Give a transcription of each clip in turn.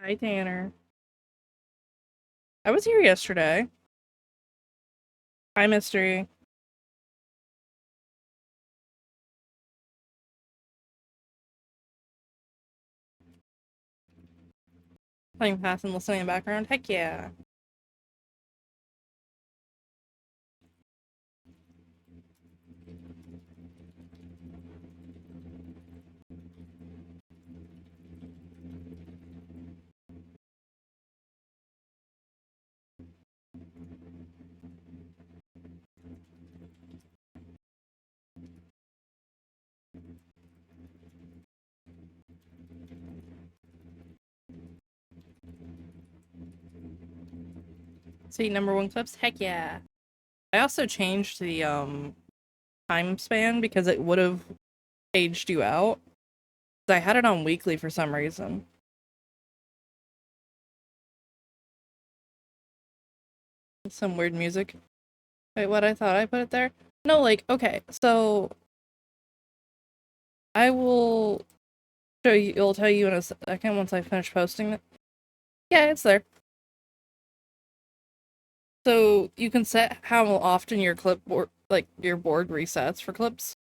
Hi, Tanner. I was here yesterday. Hi, Mystery. Playing fast and listening in the background. Heck yeah. See, #1 clips. Heck yeah. I also changed the time span because it would have aged you out. I had it on weekly for some reason. Some weird music. Wait, what? I thought I put it there? No, like, okay, so I will show you, it'll tell you in a second once I finish posting it. Yeah, it's there. So you can set how often your clipboard, like your board resets for clips.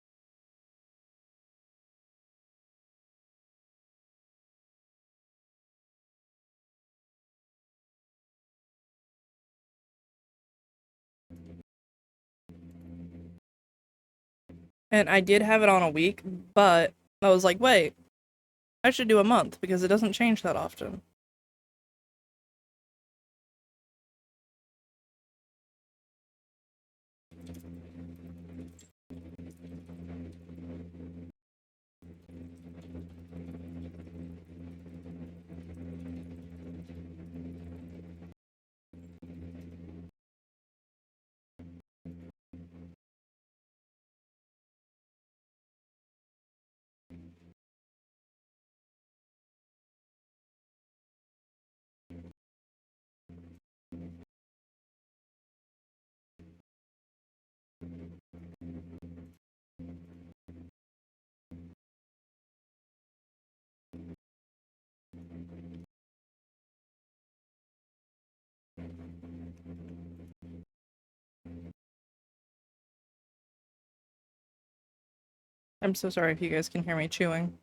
And I did have it on a week, but I was like, wait, I should do a month because it doesn't change that often. I'm so sorry if you guys can hear me chewing.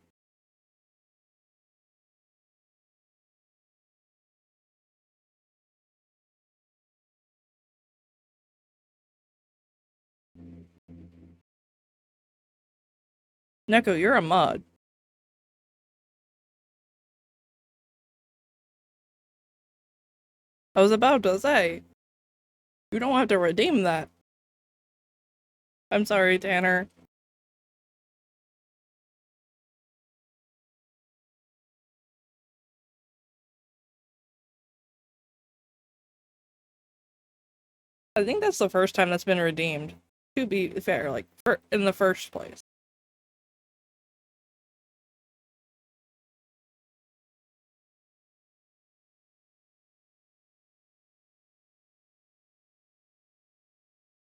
Neko, you're a mod. I was about to say, you don't have to redeem that. I'm sorry, Tanner. I think that's the first time that's been redeemed. To be fair, like, in the first place.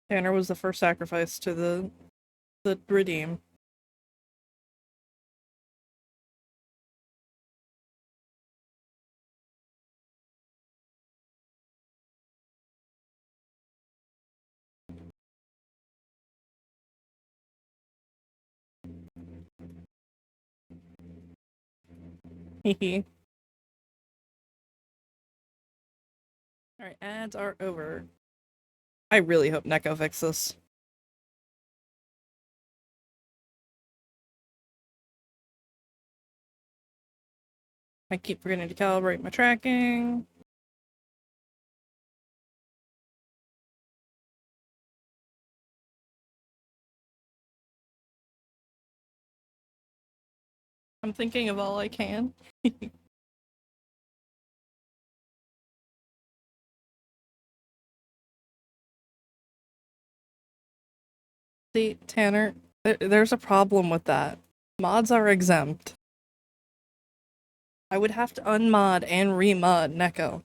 Tanner was the first sacrifice to the redeem. Hehe. Alright, ads are over. I really hope Neko fixes this. I keep forgetting to calibrate my tracking. I'm thinking of all I can. See, Tanner, there's a problem with that. Mods are exempt. I would have to unmod and remod Neko.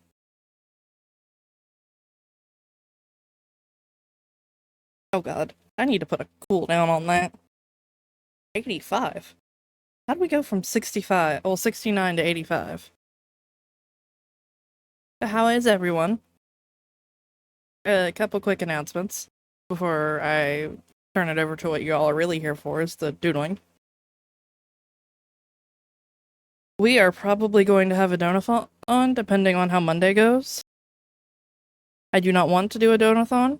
Oh god, I need to put a cooldown on that. 85? How do we go from 65, well, 69 to 85? How is everyone? A couple quick announcements before I turn it over to what you all are really here for, is the doodling. We are probably going to have a donathon, depending on how Monday goes. I do not want to do a donathon,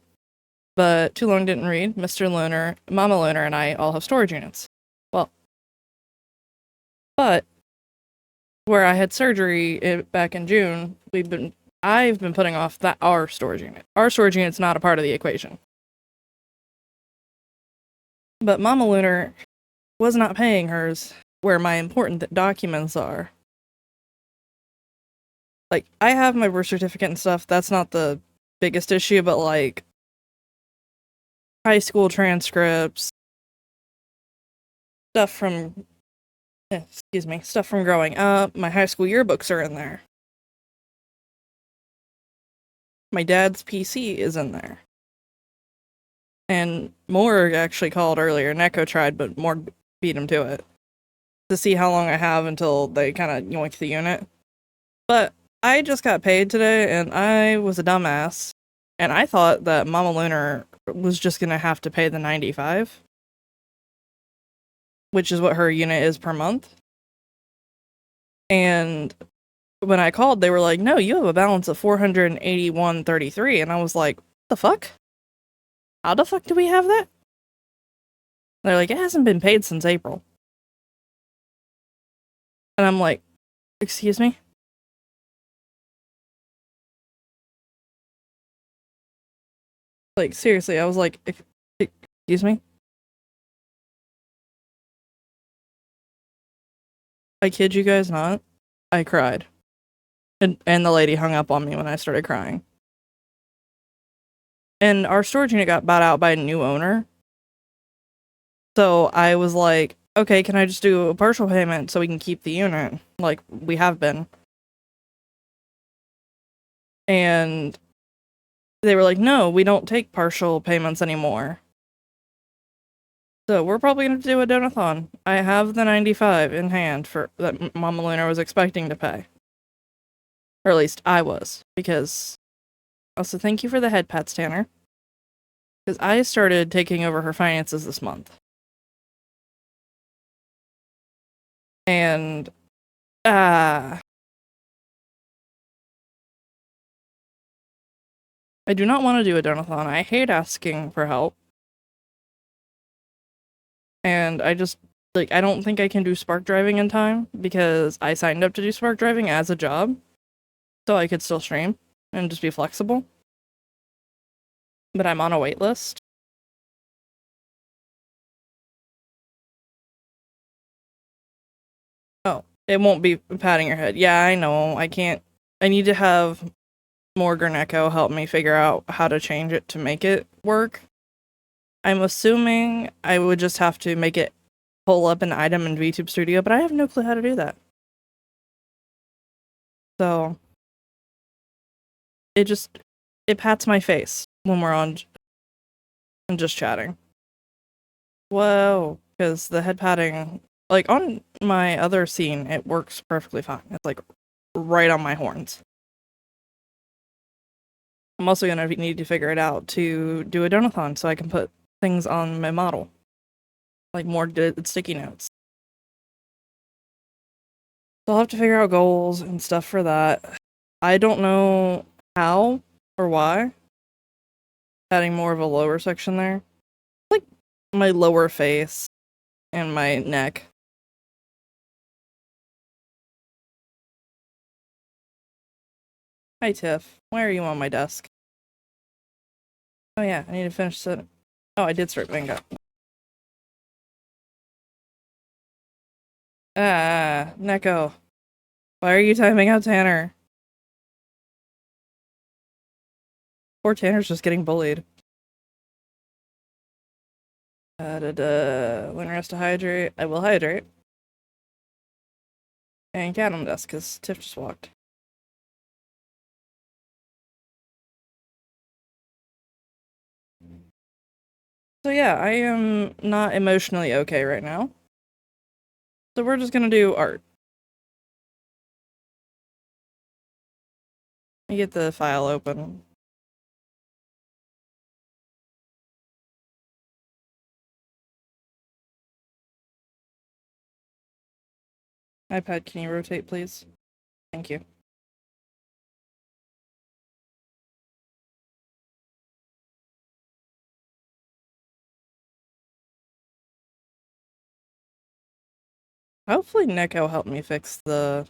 but Too Long Didn't Read, Mr. Lunar, Mama Lunar, and I all have storage units. Well, but where I had surgery back in June, I've been putting off our storage unit. Our storage unit's not a part of the equation. But Mama Lunar was not paying hers where my important documents are. Like, I have my birth certificate and stuff. That's not the biggest issue, but like high school transcripts, stuff from stuff from growing up. My high school yearbooks are in there. My dad's PC is in there. And Morg actually called earlier. Neko tried, but Morg beat him to it to see how long I have until they kind of yoink the unit. But I just got paid today, and I was a dumbass, and I thought that Mama Lunar was just gonna have to pay the $95, which is what her unit is per month. And when I called, they were like, "No, you have a balance of $481.33," and I was like, "What the fuck? How the fuck do we have that?" They're like, "It hasn't been paid since April," and I'm like, "Excuse me." Like, seriously, I was like, "Excuse me?" I kid you guys not. I cried. And the lady hung up on me when I started crying. And our storage unit got bought out by a new owner. So I was like, okay, can I just do a partial payment so we can keep the unit? Like, we have been. And they were like, no, we don't take partial payments anymore. So we're probably going to do a donathon. I have the 95 in hand for that Mama Luna was expecting to pay. Or at least I was. Because also, thank you for the head pats, Tanner. Because I started taking over her finances this month. And, I do not want to do a donathon. I hate asking for help. And I just, like, I don't think I can do spark driving in time because I signed up to do spark driving as a job. So I could still stream and just be flexible. But I'm on a wait list. Oh, it won't be patting your head. Yeah, I know. I can't. I need to have Morgan Echo help me figure out how to change it to make it work. I'm assuming I would just have to make it pull up an item in VTube Studio, but I have no clue how to do that. So it pats my face when we're on and just chatting. Whoa, because the head patting, like on my other scene, it works perfectly fine. It's like right on my horns. I'm also gonna need to figure it out to do a donathon so I can put things on my model, like more sticky notes. So I'll have to figure out goals and stuff for that. I don't know how or why. Adding more of a lower section there, like my lower face and my neck. Hi Tiff, why are you on my desk? Oh yeah, I need to finish it. Oh, I did start bingo. Ah, Neko. Why are you timing out Tanner? Poor Tanner's just getting bullied. When rest to hydrate, I will hydrate. And cat on the desk, because Tiff just walked. So yeah, I am not emotionally okay right now. So we're just gonna do art. Let me get the file open. iPad, can you rotate, please? Thank you. Hopefully Neko helped me fix the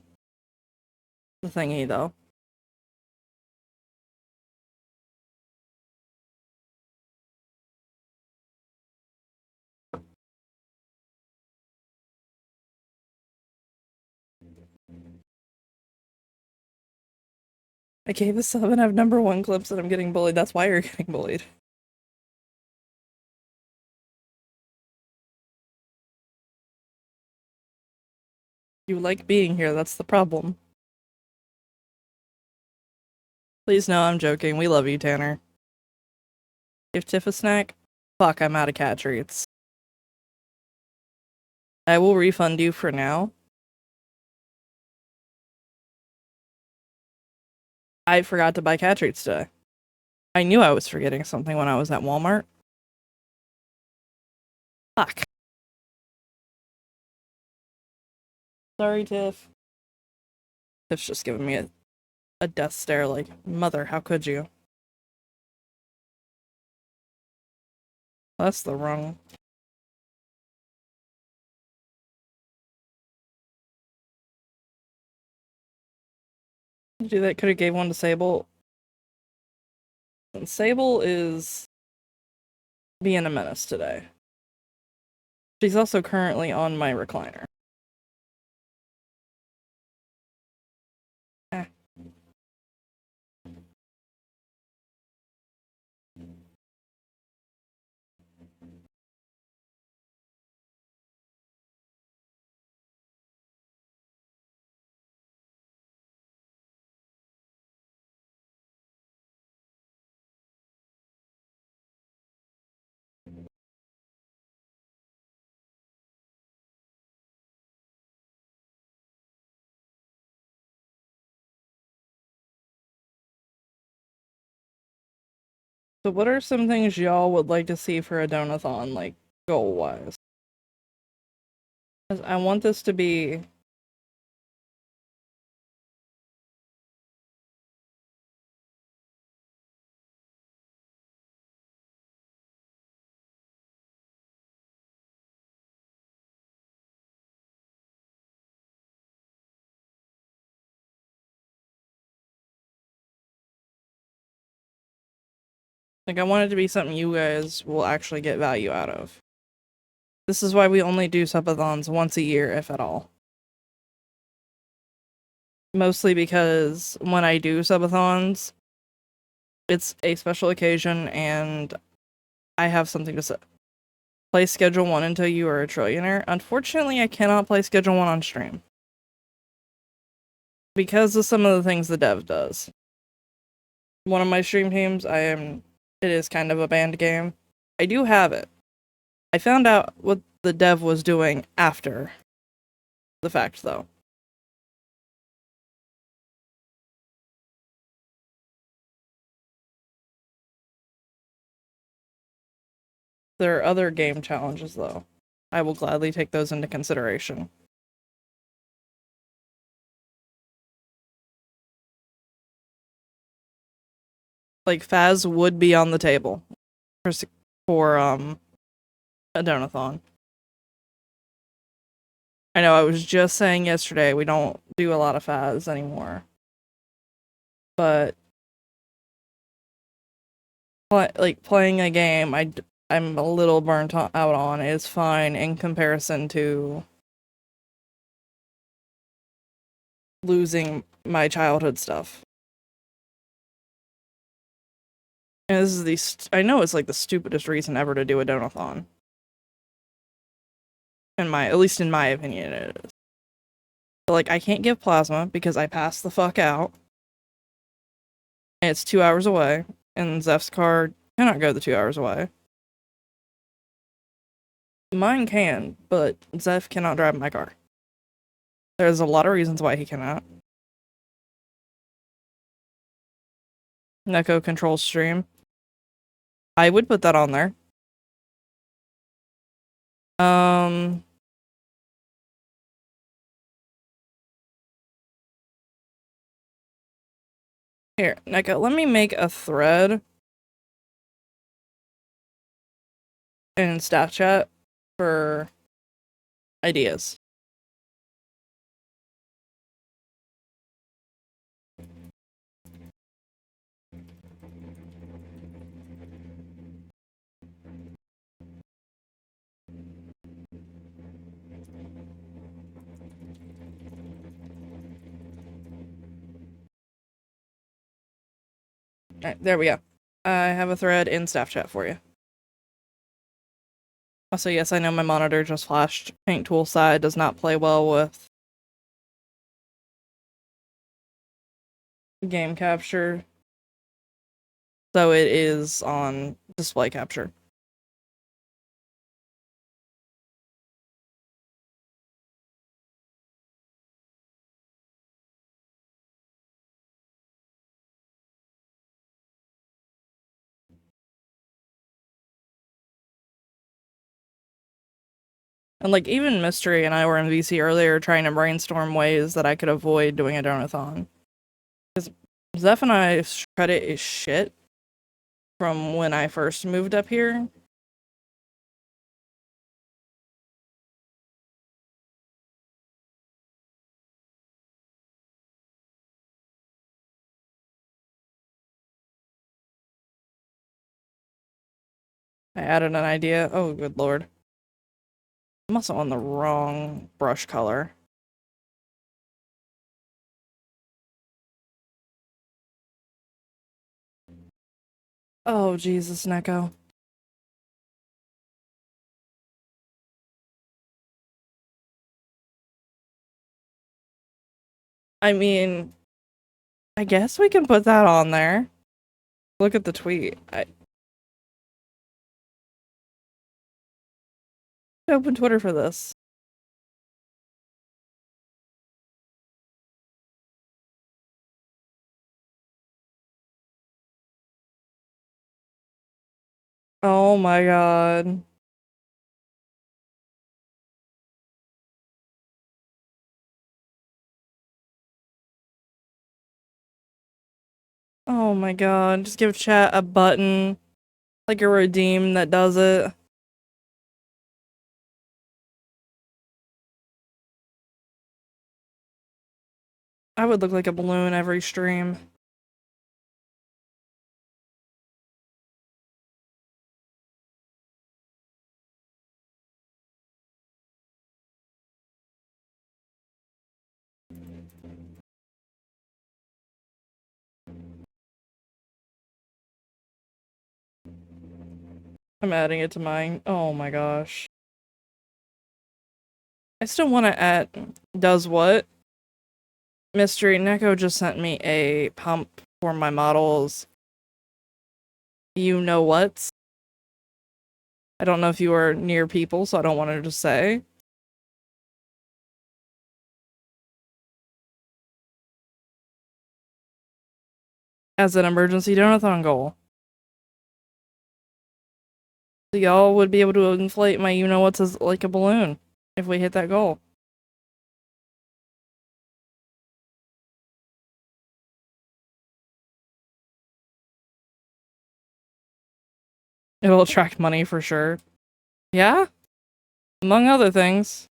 thingy, though. I gave a sub and I have #1 clips that I'm getting bullied. That's why you're getting bullied. You like being here, that's the problem. Please no, I'm joking. We love you, Tanner. Give Tiff a snack? Fuck, I'm out of cat treats. I will refund you for now. I forgot to buy cat treats today. I knew I was forgetting something when I was at Walmart. Fuck. Sorry, Tiff. Tiff's just giving me a death stare like, mother, how could you? That's the wrong... Do that, could've gave one to Sable. And Sable is being a menace today. She's also currently on my recliner. Eh. So what are some things y'all would like to see for a donathon, like, goal-wise? I want this to be... Like, I want it to be something you guys will actually get value out of. This is why we only do subathons once a year, if at all. Mostly because when I do subathons, it's a special occasion and I have something to say. Play Schedule 1 until you are a trillionaire. Unfortunately, I cannot play Schedule 1 on stream. Because of some of the things the dev does. One of my stream teams, it is kind of a banned game. I do have it. I found out what the dev was doing after the fact, though. There are other game challenges, though. I will gladly take those into consideration. Like, Faz would be on the table for a donathon. I know, I was just saying yesterday, we don't do a lot of Faz anymore. But, like, playing a game I'm a little burnt out on is fine in comparison to losing my childhood stuff. And this is I know it's like the stupidest reason ever to do a donathon. At least in my opinion it is. But like, I can't give plasma because I passed the fuck out. And it's 2 hours away. And Zeph's car cannot go the 2 hours away. Mine can, but Zeph cannot drive my car. There's a lot of reasons why he cannot. Neko control stream. I would put that on there. Here, Neko, let me make a thread in staff chat for ideas. Alright, there we go. I have a thread in staff chat for you. Also, yes, I know my monitor just flashed. Paint tool side does not play well with game capture. So it is on display capture. And like even Mystery and I were in VC earlier trying to brainstorm ways that I could avoid doing a donathon. Because Zeph and I's credit is shit from when I first moved up here. I added an idea. Oh, good lord. I'm also on the wrong brush color. Oh, Jesus, Neko. I mean, I guess we can put that on there. Look at the tweet. I open Twitter for this. Oh my god. Oh my god. Just give chat a button. Like a redeem that does it. I would look like a balloon every stream. I'm adding it to mine. Oh my gosh. I still want to add does what? Mystery Neko just sent me a pump for my models. You know what? I don't know if you are near people, so I don't want to just say. As an emergency donathon goal. So y'all would be able to inflate my you-know-what's as like a balloon if we hit that goal. It'll attract money for sure. Yeah? Among other things.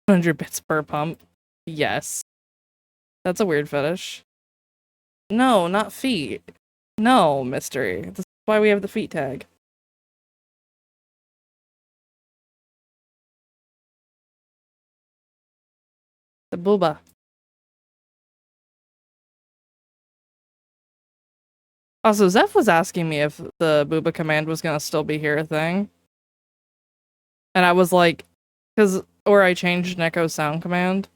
100 bits per pump. Yes. That's a weird fetish. No, not feet. No, Mystery. This is why we have the feet tag. The booba. Also, Zeph was asking me if the booba command was gonna still be here a thing. And I was like, or I changed Neko's sound command.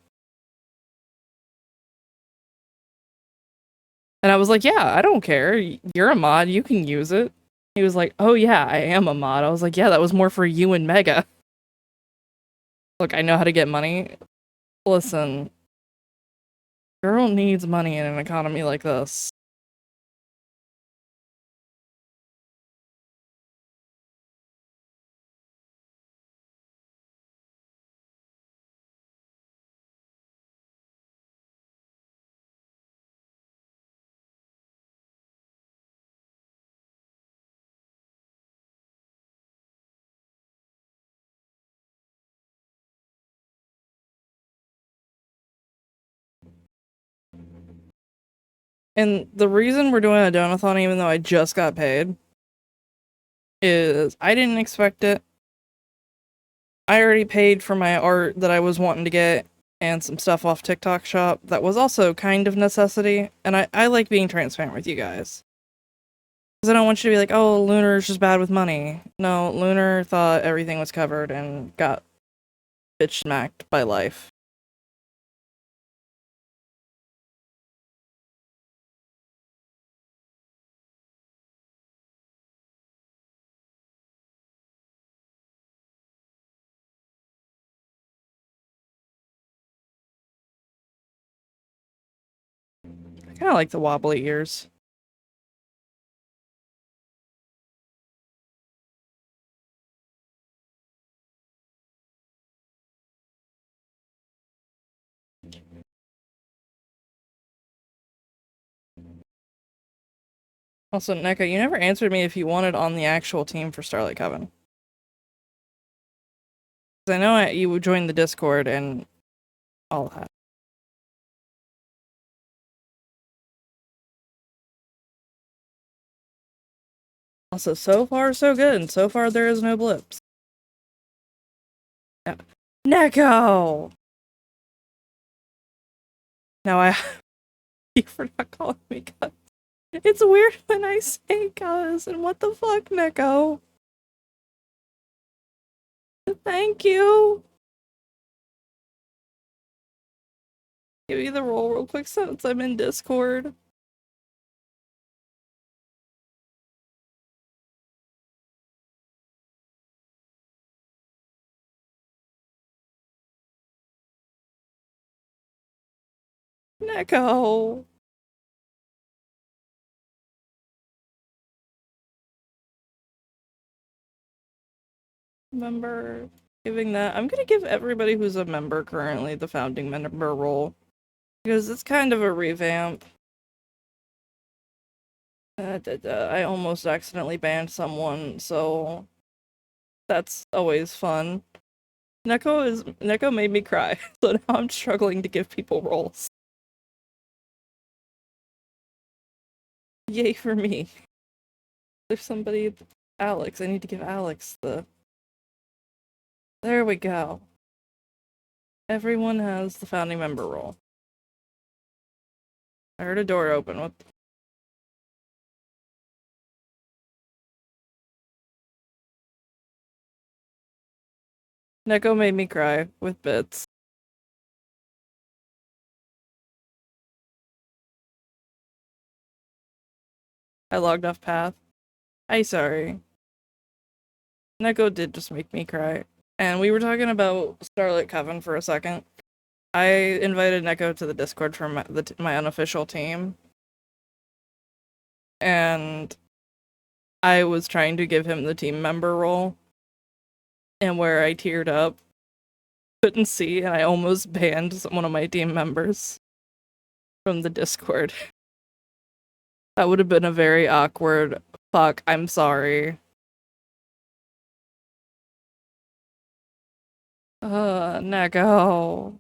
And I was like, yeah, I don't care. You're a mod, you can use it. He was like, oh yeah, I am a mod. I was like, yeah, that was more for you and Mega. Look, I know how to get money. Listen. Girl needs money in an economy like this. And the reason we're doing a donathon, even though I just got paid, is I didn't expect it. I already paid for my art that I was wanting to get and some stuff off TikTok shop that was also kind of necessity. And I like being transparent with you guys. Because I don't want you to be like, oh, Lunar's just bad with money. No, Lunar thought everything was covered and got bitch smacked by life. I kind of like the wobbly ears. Also, NECA, you never answered me if you wanted on the actual team for Starlight Coven. Because I know you joined the Discord and all that. Also, so far so good, and so far there is no blips. Yeah. Neko! Now I you for not calling me cuz. It's weird when I say cuz, and what the fuck, Neko? Thank you! Give me the roll real quick since I'm in Discord. Neko! Member giving that. I'm gonna give everybody who's a member currently the founding member role. Because it's kind of a revamp. I almost accidentally banned someone, so that's always fun. Neko made me cry, so now I'm struggling to give people roles. Yay for me. There's somebody, Alex. I need to give Alex the. There we go. Everyone has the founding member role. I heard a door open. What? Neko made me cry with bits. I logged off path. I'm sorry. Neko did just make me cry. And we were talking about Starlight Coven for a second. I invited Neko to the Discord for my unofficial team. And I was trying to give him the team member role. And where I teared up, couldn't see, and I almost banned one of my team members from the Discord. That would have been a very awkward fuck, I'm sorry. Neko.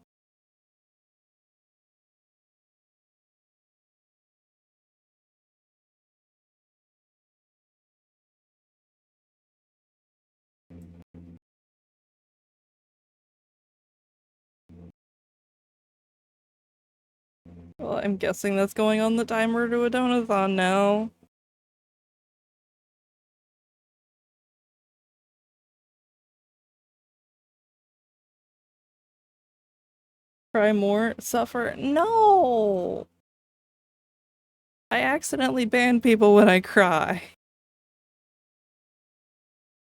Well, I'm guessing that's going on the timer to a donathon now. Cry more? Suffer? No! I accidentally ban people when I cry.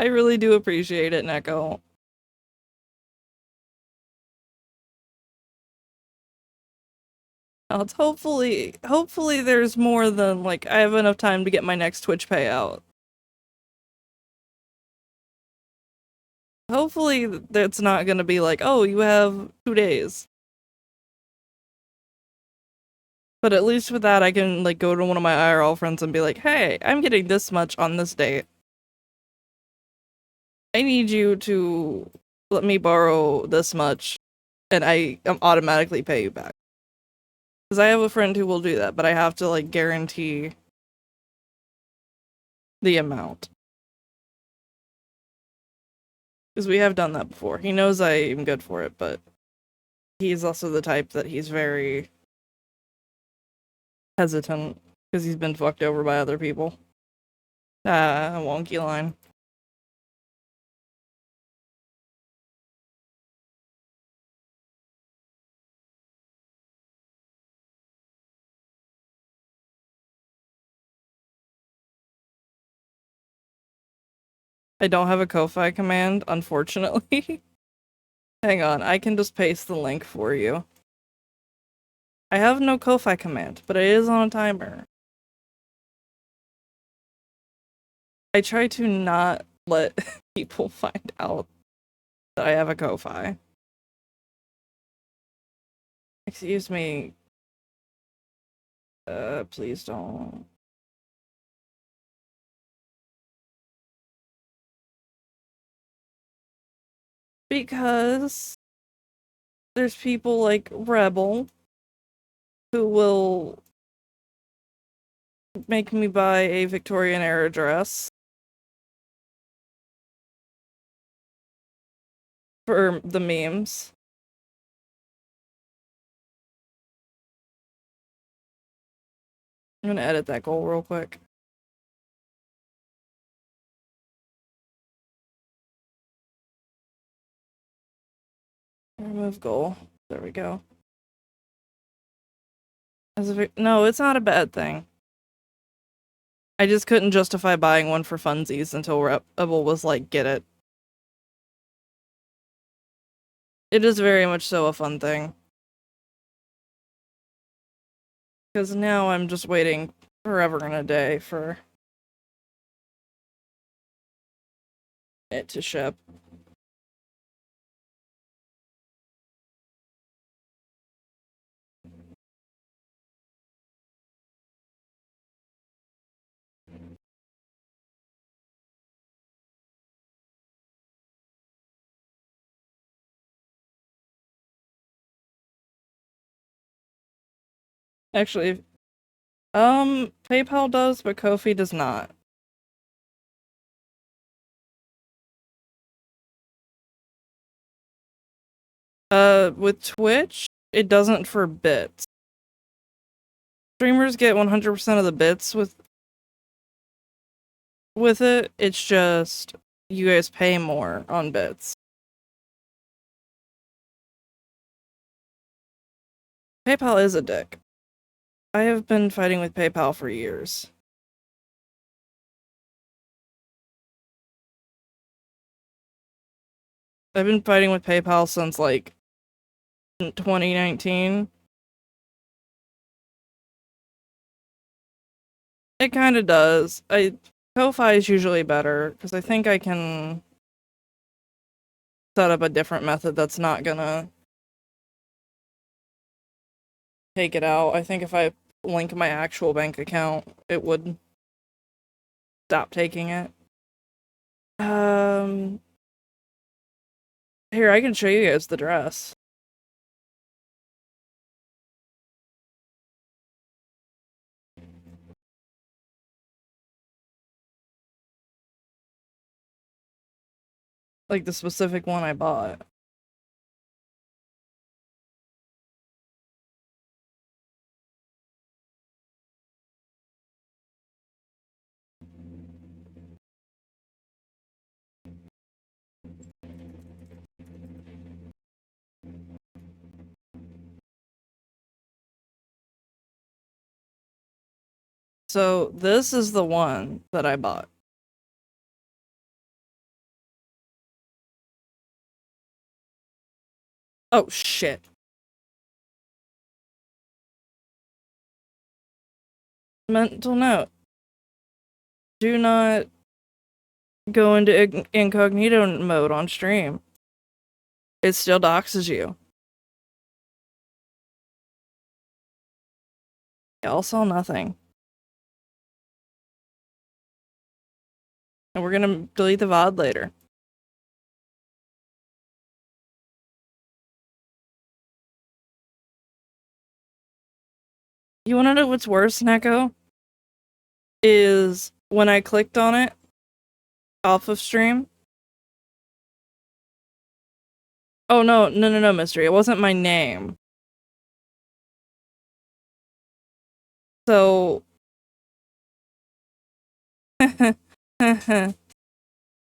I really do appreciate it, Neko. It's hopefully there's more than, like, I have enough time to get my next Twitch payout. Hopefully that's not gonna be like, oh, you have 2 days. But at least with that, I can, like, go to one of my IRL friends and be like, hey, I'm getting this much on this date. I need you to let me borrow this much, and I automatically pay you back. Because I have a friend who will do that, but I have to, like, guarantee the amount. Because we have done that before. He knows I am good for it, but he's also the type that he's very hesitant because he's been fucked over by other people. Ah, wonky line. I don't have a Ko-Fi command, unfortunately. Hang on, I can just paste the link for you. I have no Ko-Fi command, but it is on a timer. I try to not let people find out that I have a Ko-Fi. Excuse me. Please don't. Because there's people like Rebel who will make me buy a Victorian era dress for the memes. I'm gonna edit that goal real quick. Remove goal. There we go. No, it's not a bad thing. I just couldn't justify buying one for funsies until Rebel was like, get it. It is very much so a fun thing. Because now I'm just waiting forever and a day for it to ship. Actually, PayPal does, but Ko-fi does not. With Twitch, it doesn't for bits. Streamers get 100% of the bits with it. It's just you guys pay more on bits. PayPal is a dick. I have been fighting with PayPal for years. I've been fighting with PayPal since like 2019. It kind of does. Ko-Fi is usually better because I think I can set up a different method that's not gonna take it out. I think if I link my actual bank account, it would stop taking it. Here, I can show you guys the dress. Like the specific one I bought. So this is the one that I bought. Oh shit. mental note. Do not go into incognito mode on stream. It still doxes you. Y'all saw nothing. And we're gonna delete the VOD later. You wanna know what's worse, Neko? Is when I clicked on it off of stream. Oh no, mystery. It wasn't my name. So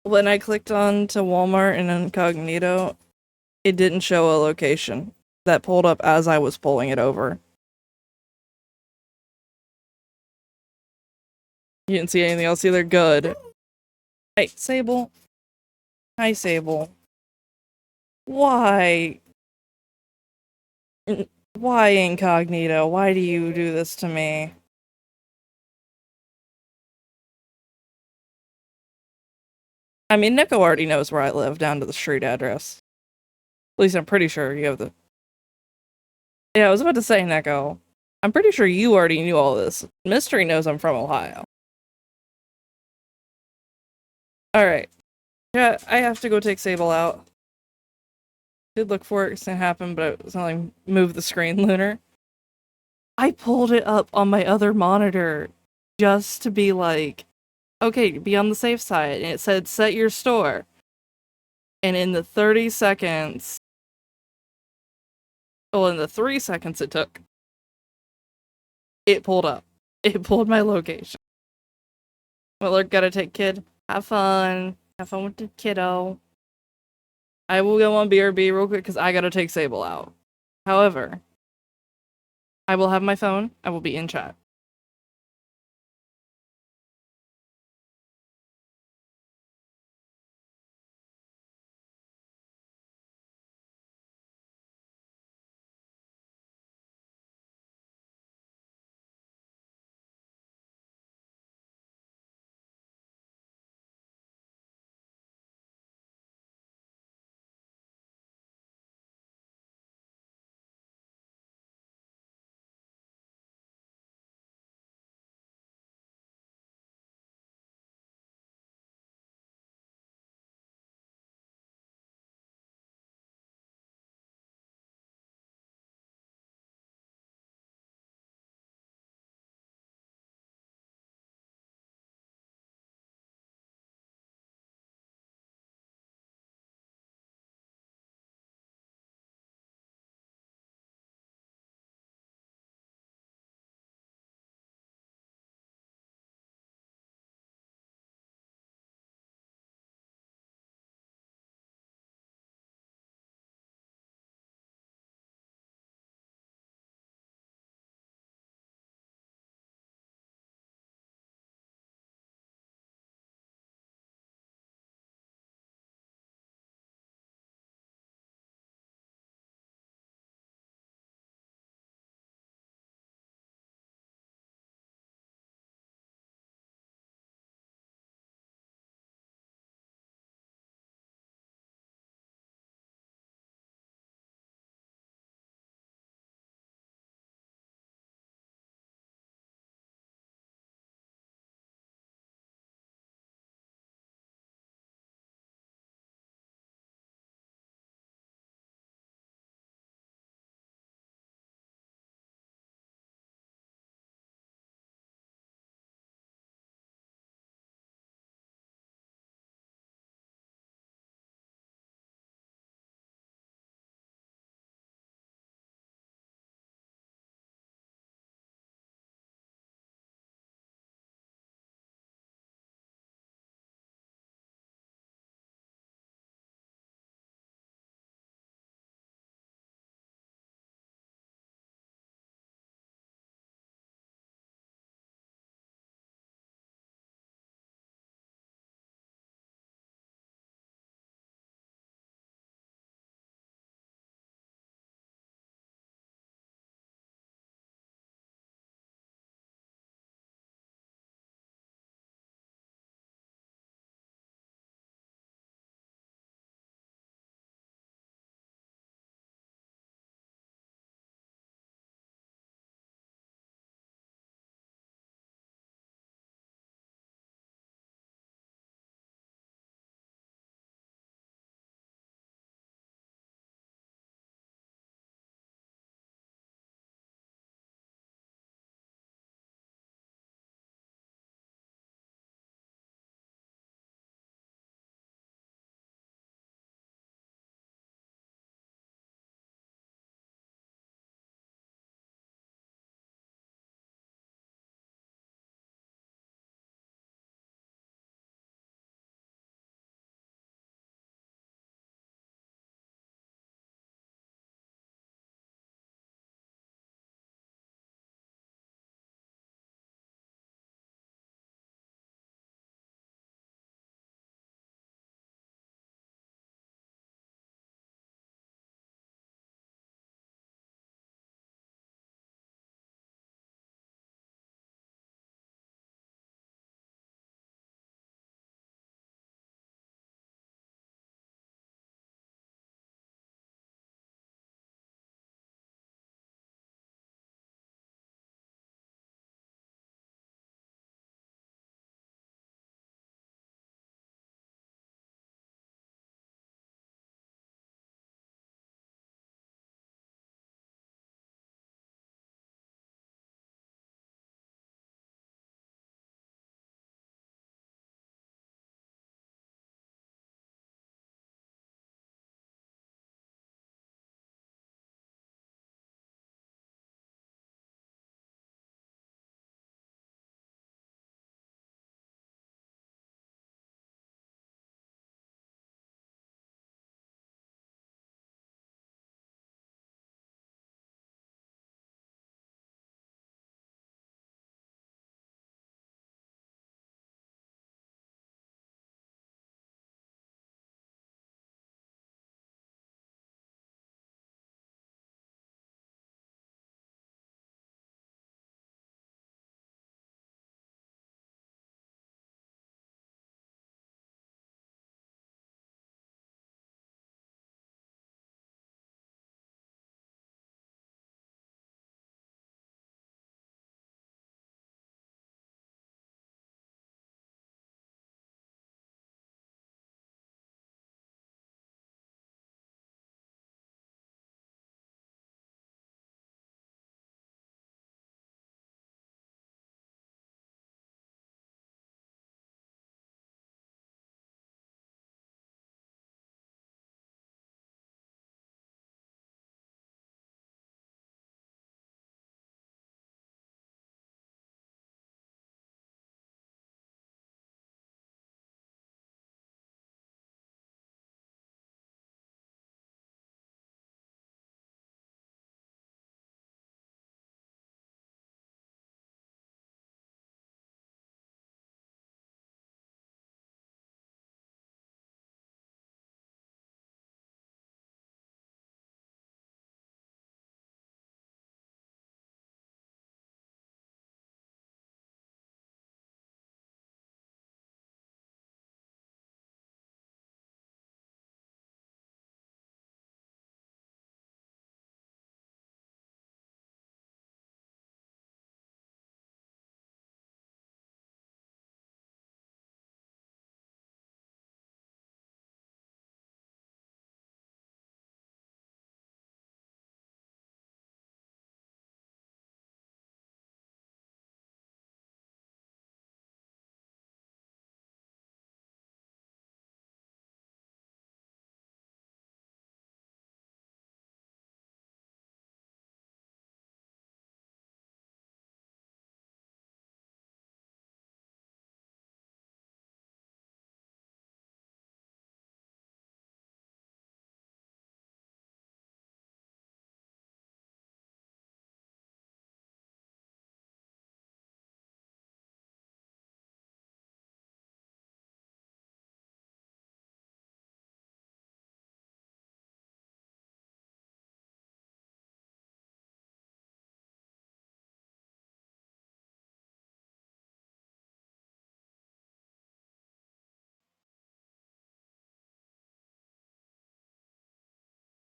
when I clicked on to Walmart in incognito, it didn't show a location. That pulled up as I was pulling it over. You didn't see anything else either? Good. Hey, Sable. Hi, Sable. Why? Why incognito? Why do you do this to me? I mean, Nico already knows where I live, down to the street address. At least I'm pretty sure you have the... Yeah, I was about to say, Neko. I'm pretty sure you already knew all this. Mystery knows I'm from Ohio. Alright. Yeah, I have to go take Sable out. Did look for it to happen, but it was not like move the screen, Lunar. I pulled it up on my other monitor just to be like, okay, be on the safe side. And it said, set your store. And in the 30 seconds, well, in the 3 seconds it took, it pulled up. It pulled my location. Well, look, gotta take kid. Have fun. Have fun with the kiddo. I will go on BRB real quick because I gotta take Sable out. However, I will have my phone. I will be in chat.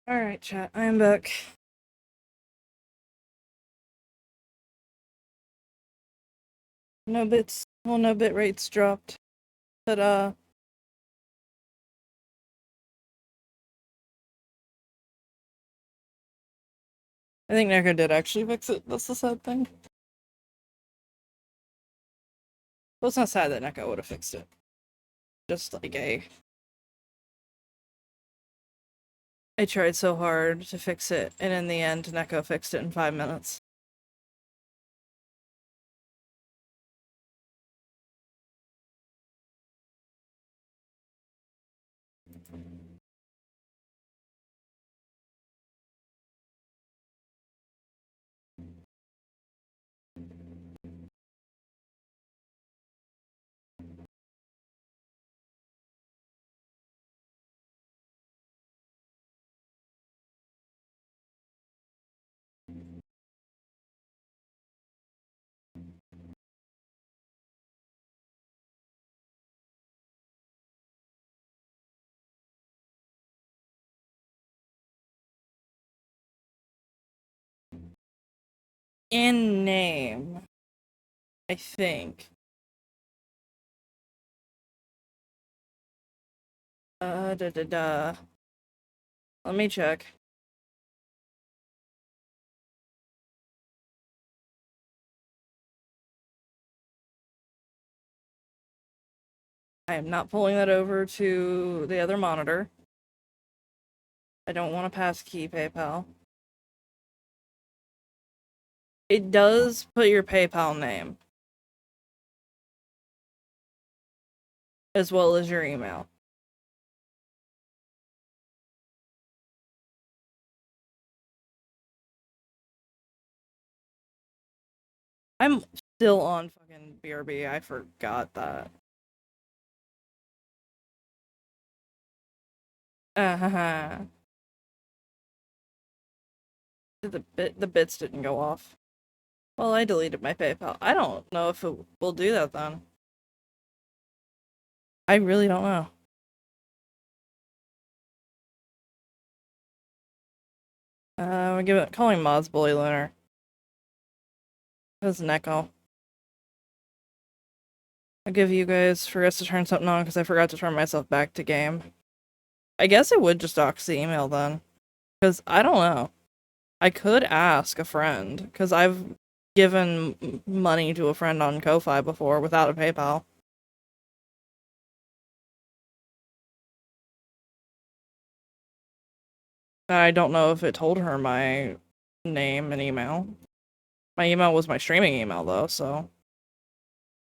Alright, chat, I am back. No bits, well, no bit rates dropped. But, I think Neko did actually fix it. That's the sad thing. Well, it's not sad that Neko would have fixed it. Just like I tried so hard to fix it, and in the end, Neko fixed it in 5 minutes. In name, I think. Let me check. I am not pulling that over to the other monitor. I don't want to passkey PayPal. It does put your PayPal name. As well as your email. I'm still on fucking BRB. I forgot that. Uh-huh. The bits didn't go off. Well, I deleted my PayPal. I don't know if it will do that then. I really don't know. I'm calling Mods Bully Lunar. That's Neko. I'll give you guys for us to turn something on because I forgot to turn myself back to game. I guess it would just dox the email then. Because I don't know. I could ask a friend because I've given money to a friend on Ko-Fi before without a PayPal. I don't know if it told her my name and email. My email was my streaming email though, so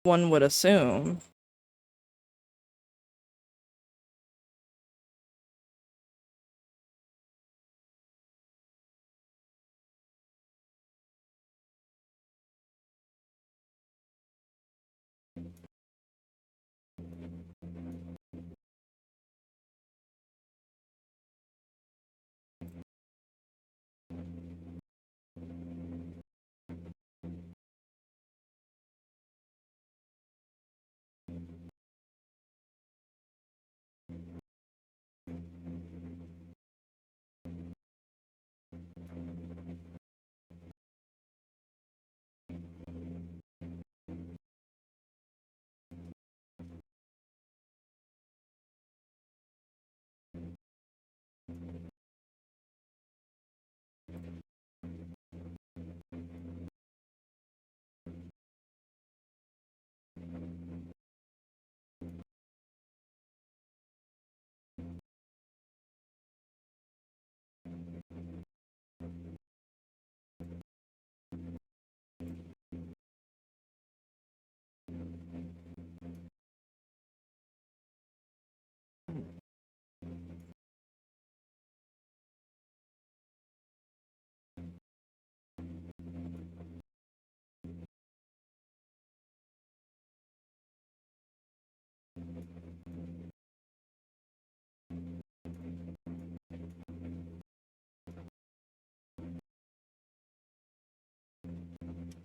one would assume.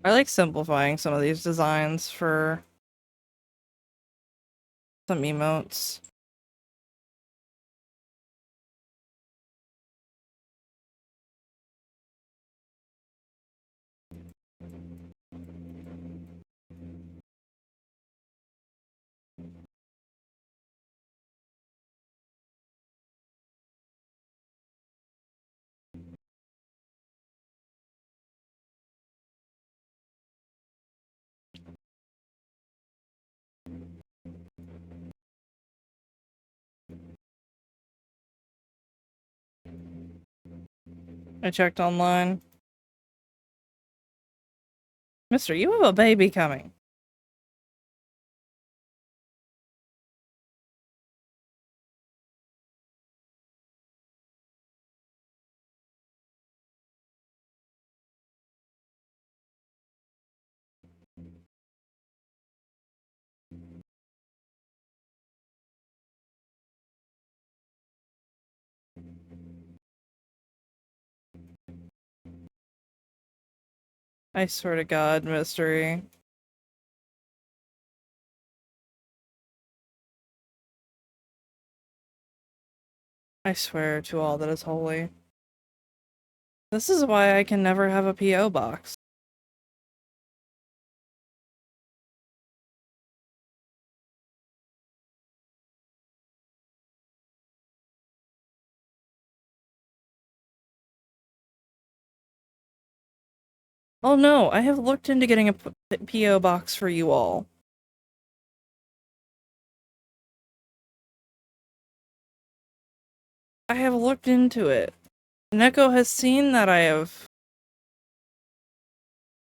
I like simplifying some of these designs for some emotes. I checked online. Mister, you have a baby coming. I swear to God, Mystery. I swear to all that is holy. This is why I can never have a P.O. box. Oh no, I have looked into getting a P.O. box for you all. I have looked into it. Neko has seen that I have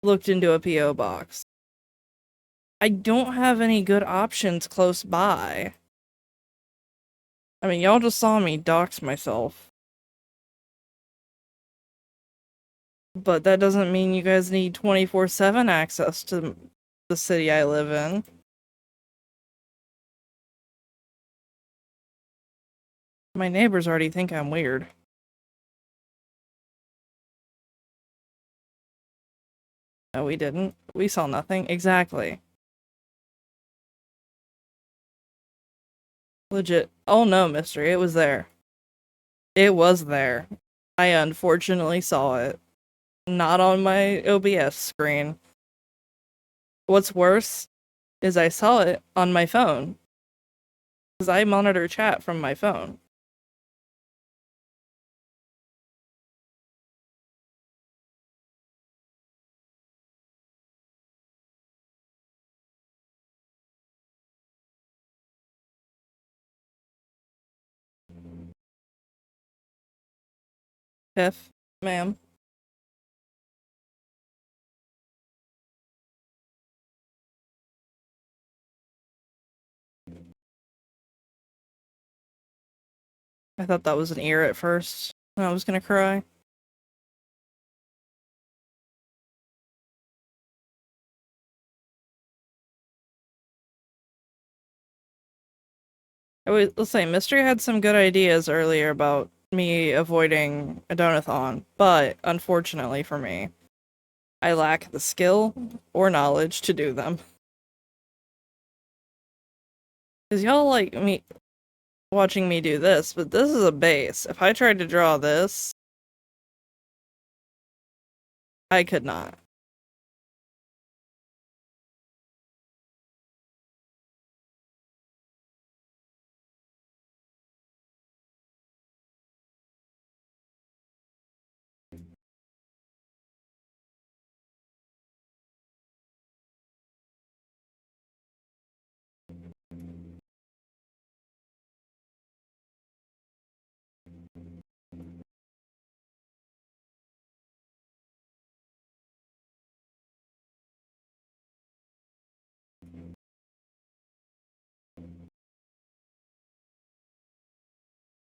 looked into a P.O. box. I don't have any good options close by. I mean, y'all just saw me dox myself. But that doesn't mean you guys need 24/7 access to the city I live in. My neighbors already think I'm weird. No, we didn't. We saw nothing. Exactly. Legit. Oh no, mystery. It was there. It was there. I unfortunately saw it. Not on my OBS screen. What's worse is I saw it on my phone. Because I monitor chat from my phone. Tiff, ma'am. I thought that was an ear at first. And I was gonna cry. Let's say, Mystery had some good ideas earlier about me avoiding a donathon, but unfortunately for me, I lack the skill or knowledge to do them. Because y'all like me watching me do this, but this is a base. If I tried to draw this, I could not.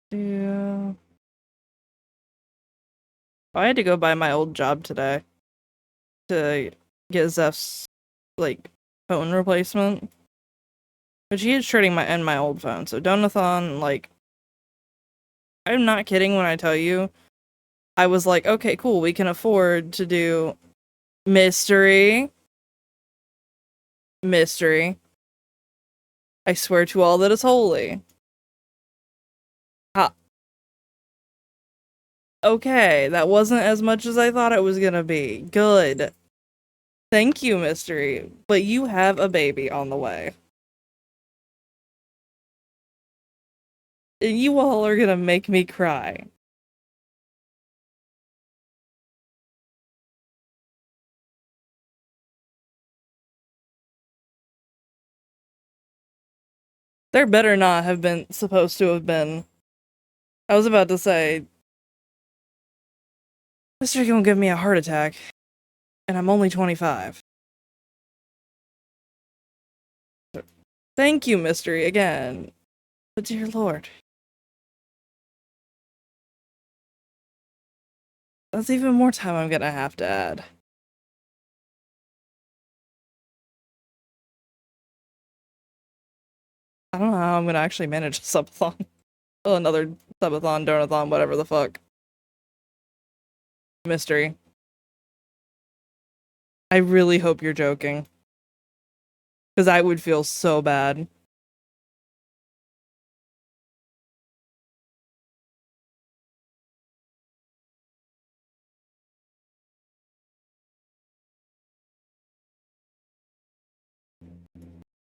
Yeah. I had to go by my old job today to get Zeph's, like, phone replacement. But he is trading my old phone, so Donathon, like, I'm not kidding when I tell you, I was like, okay, cool, we can afford to do mystery. Mystery. I swear to all that is holy. Ha. Okay, that wasn't as much as I thought it was gonna be. Good. Thank you, Mystery. But you have a baby on the way. And you all are gonna make me cry. There better not have been supposed to have been. I was about to say, Mystery gonna give me a heart attack. And I'm only 25. Thank you, Mystery, again. But dear Lord. That's even more time I'm gonna have to add. I don't know how I'm gonna actually manage a subathon. Oh, another subathon, donathon, whatever the fuck. Mystery. I really hope you're joking. Because I would feel so bad.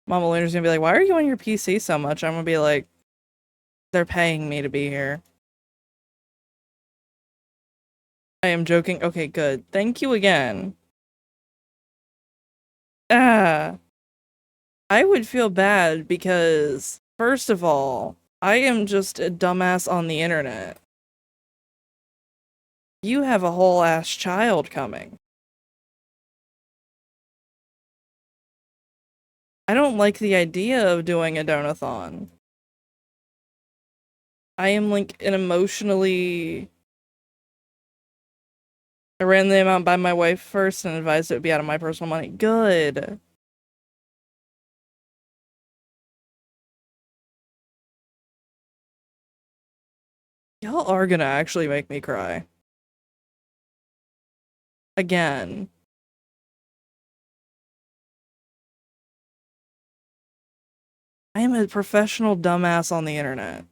Mama Luna's gonna be like, why are you on your PC so much? I'm gonna be like, they're paying me to be here. I am joking. Okay, good. Thank you again. Ah. I would feel bad because, first of all, I am just a dumbass on the internet. You have a whole ass child coming. I don't like the idea of doing a donathon. I am like an emotionally. I ran the amount by my wife first and advised it would be out of my personal money. Good. Y'all are gonna actually make me cry. Again. I am a professional dumbass on the internet.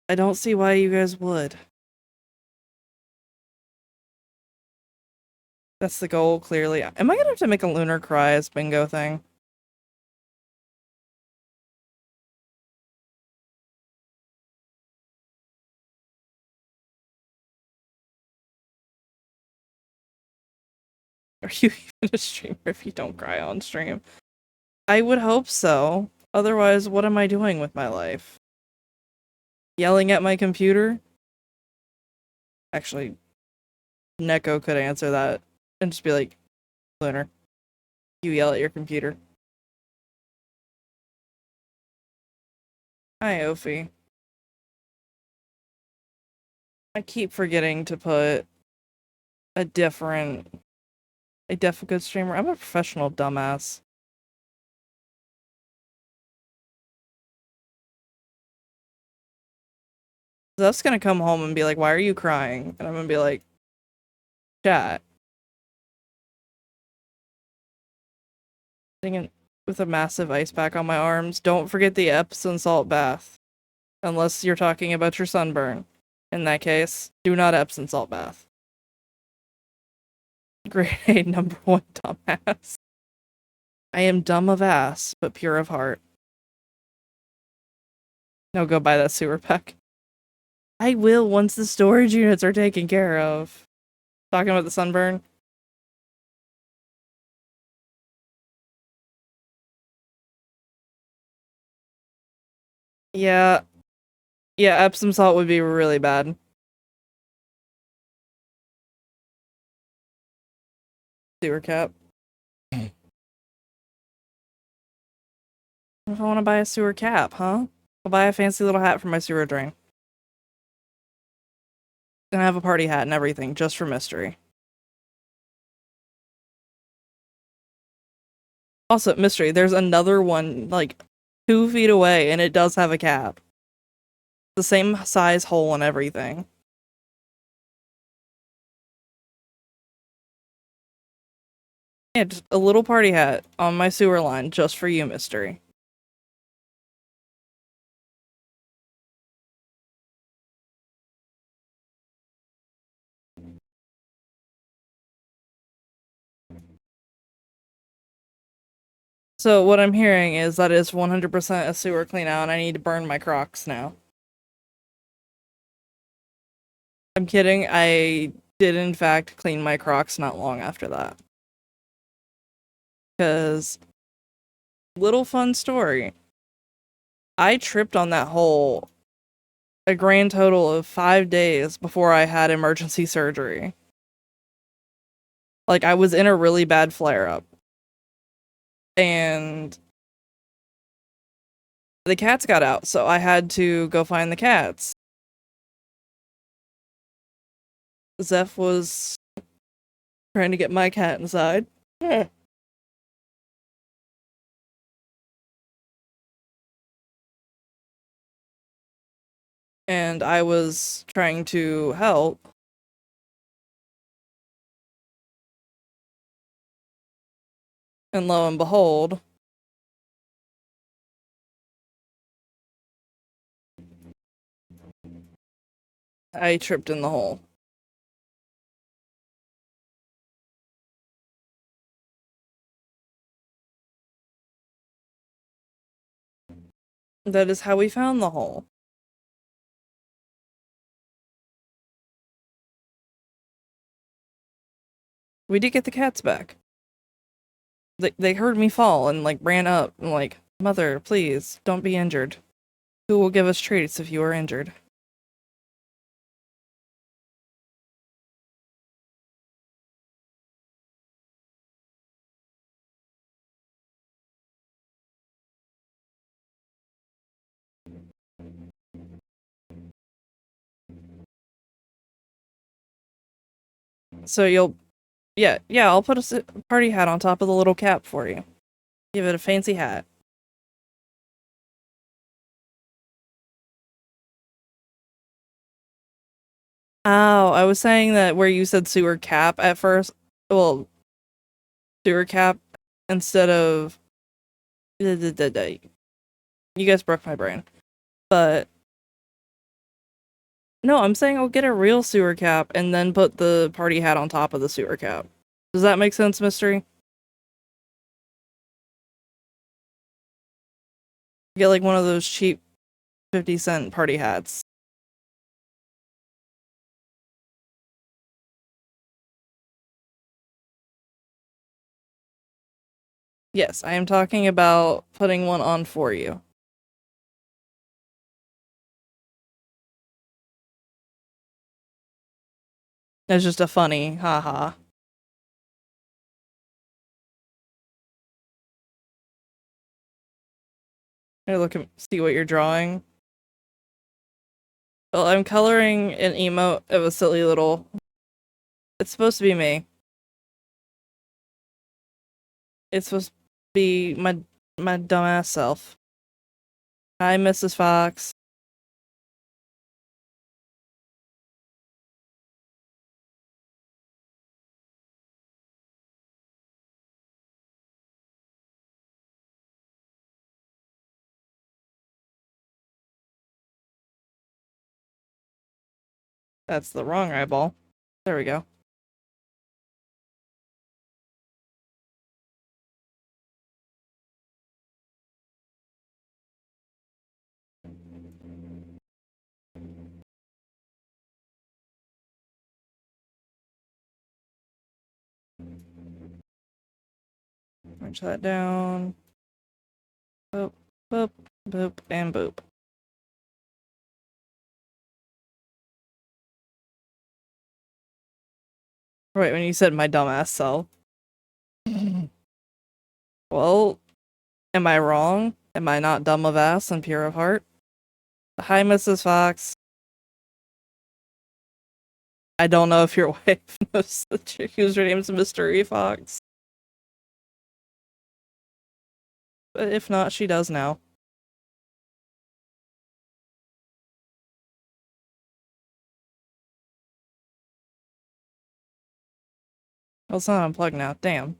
I don't see why you guys would. That's the goal, clearly. Am I gonna have to make a lunar cry as bingo thing? Are you even a streamer if you don't cry on stream? I would hope so. Otherwise, what am I doing with my life? Yelling at my computer? Actually, Neko could answer that and just be like, Lunar, you yell at your computer. Hi, Ophi. I keep forgetting to put a good streamer. I'm a professional dumbass. Zeff's gonna come home and be like, why are you crying? And I'm gonna be like, chat. Sitting with a massive ice pack on my arms. Don't forget the Epsom salt bath. Unless you're talking about your sunburn. In that case, do not Epsom salt bath. Grade A #1 dumbass. I am dumb of ass, but pure of heart. No, go buy that sewer pack. I will once the storage units are taken care of. Talking about the sunburn. Yeah. Yeah, Epsom salt would be really bad. Sewer cap. If I want to buy a sewer cap, huh? I'll buy a fancy little hat for my sewer drain. And I have a party hat and everything, just for mystery. Also, mystery, there's another one, like, 2 feet away, and it does have a cap. The same size hole and everything. Yeah, just a little party hat on my sewer line, just for you, mystery. So what I'm hearing is that it's 100% a sewer clean out, and I need to burn my Crocs now. I'm kidding. I did, in fact, clean my Crocs not long after that. Because, little fun story. I tripped on that hole a grand total of 5 days before I had emergency surgery. Like, I was in a really bad flare-up. And the cats got out, so I had to go find the cats. Zeph was trying to get my cat inside. And I was trying to help. And lo and behold, I tripped in the hole. That is how we found the hole. We did get the cats back. They heard me fall and, like, ran up and, like, "Mother, please, don't be injured. Who will give us treats if you are injured?" So yeah, I'll put a party hat on top of the little cap for you. Give it a fancy hat. Oh, I was saying that where you said sewer cap at first. Well, sewer cap instead of. You guys broke my brain. But no, I'm saying I'll get a real sewer cap and then put the party hat on top of the sewer cap. Does that make sense, Mystery? Get like one of those cheap 50-cent party hats. Yes, I am talking about putting one on for you. It's just a funny, haha. Here, look at see what you're drawing. Well, I'm coloring an emote of a silly little. It's supposed to be me. It's supposed to be my dumbass self. Hi, Mrs. Fox. That's the wrong eyeball. There we go. Punch that down. Boop, boop, boop, and boop. Right, when you said my dumbass self. Well, am I wrong? Am I not dumb of ass and pure of heart? Hi, Mrs. Fox. I don't know if your wife knows that your username is Mystery Fox. But if not, she does now. Well, it's not unplugged now. Damn.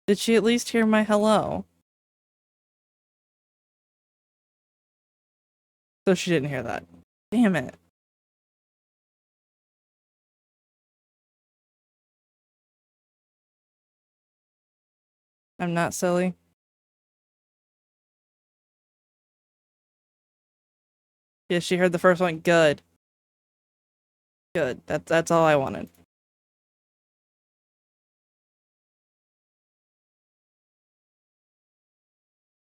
Did she at least hear my hello? So she didn't hear that. Damn it. I'm not silly. Yeah, she heard the first one. Good. Good. That's all I wanted.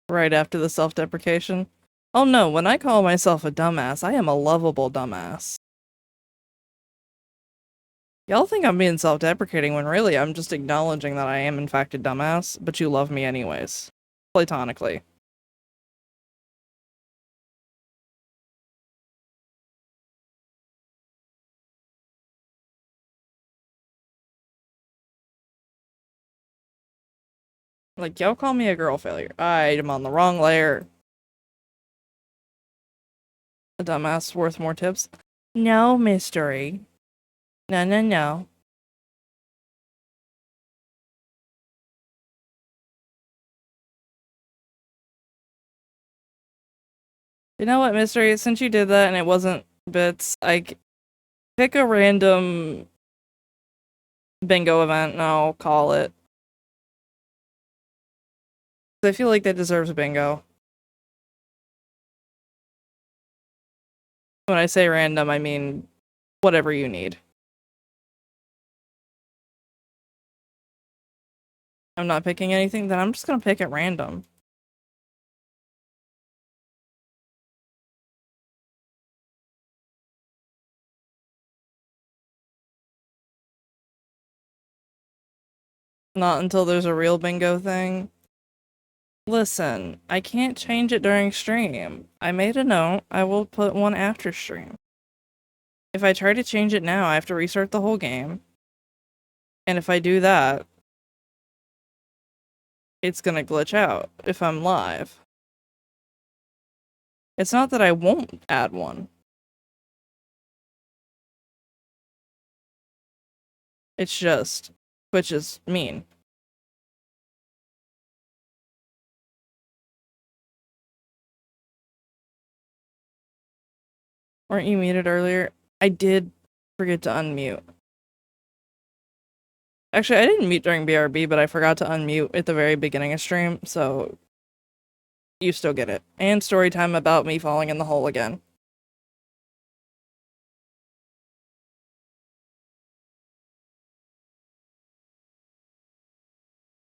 Right after the self-deprecation. Oh no, when I call myself a dumbass, I am a lovable dumbass. Y'all think I'm being self-deprecating when really I'm just acknowledging that I am in fact a dumbass, but you love me anyways. Platonically. Like, y'all call me a girl failure. I am on the wrong layer. A dumbass worth more tips? No, mystery. No, no, no. You know what, mystery? Since you did that and it wasn't bits, pick a random bingo event and I'll call it. I feel like that deserves a bingo. When I say random, I mean whatever you need. I'm not picking anything, then I'm just gonna pick at random. Not until there's a real bingo thing. Listen, I can't change it during stream. I made a note. I will put one after stream. If I try to change it now, I have to restart the whole game. And if I do that, it's gonna glitch out if I'm live. It's not that I won't add one. It's just Twitch is mean. Weren't you muted earlier? I did forget to unmute. Actually, I didn't mute during BRB, but I forgot to unmute at the very beginning of stream, so you still get it. And story time about me falling in the hole again.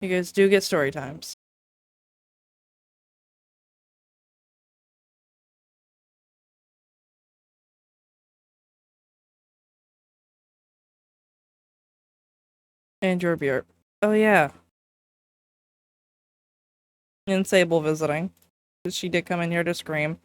You guys do get story times. And your beer. Oh yeah. And Sable visiting. She did come in here to scream.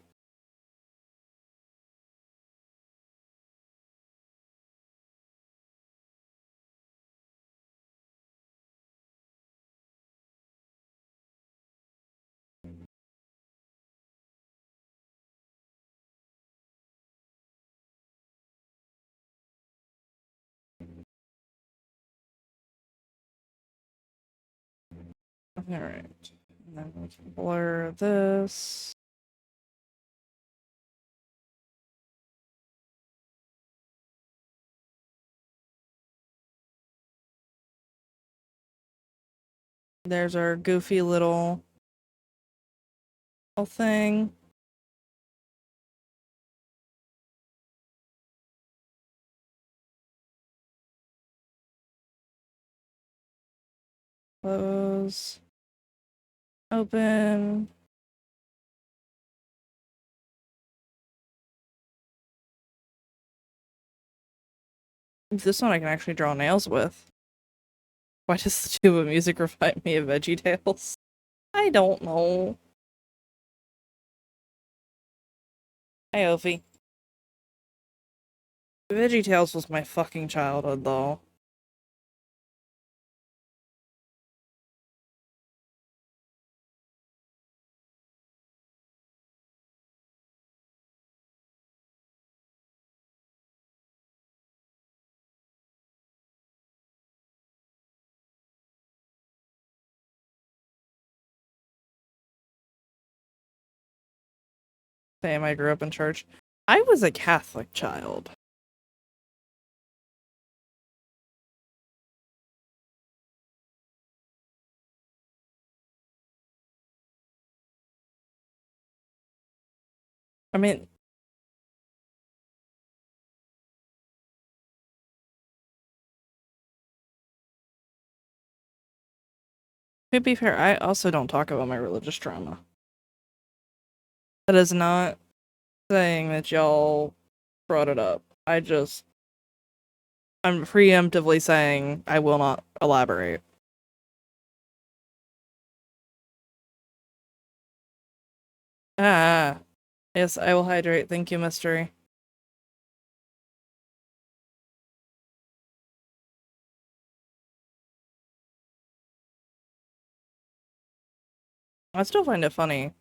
Alright. And then we can blur this. There's our goofy little thing. Close. Open. This one I can actually draw nails with. Why does the tube of music remind me of VeggieTales? I don't know. Hi, Ophi. VeggieTales was my fucking childhood, though. Same, I grew up in church. I was a Catholic child. I mean, to be fair, I also don't talk about my religious trauma. That is not saying that y'all brought it up. I just I'm preemptively saying I will not elaborate. Ah, yes, I will hydrate. Thank you, mystery. I still find it funny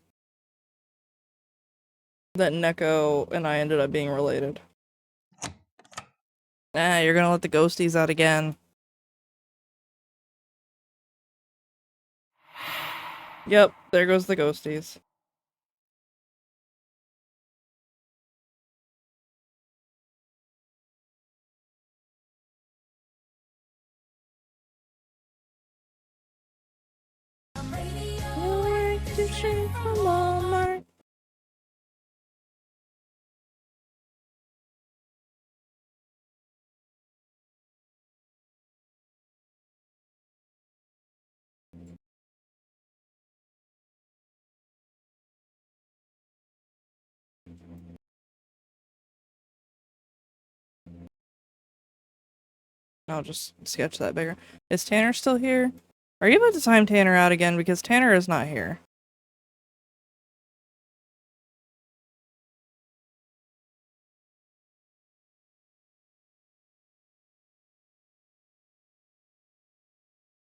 that Neko and I ended up being related. Ah, you're gonna let the ghosties out again. Yep, there goes the ghosties. I'll just sketch that bigger. Is Tanner still here? Are you about to time Tanner out again? Because Tanner is not here.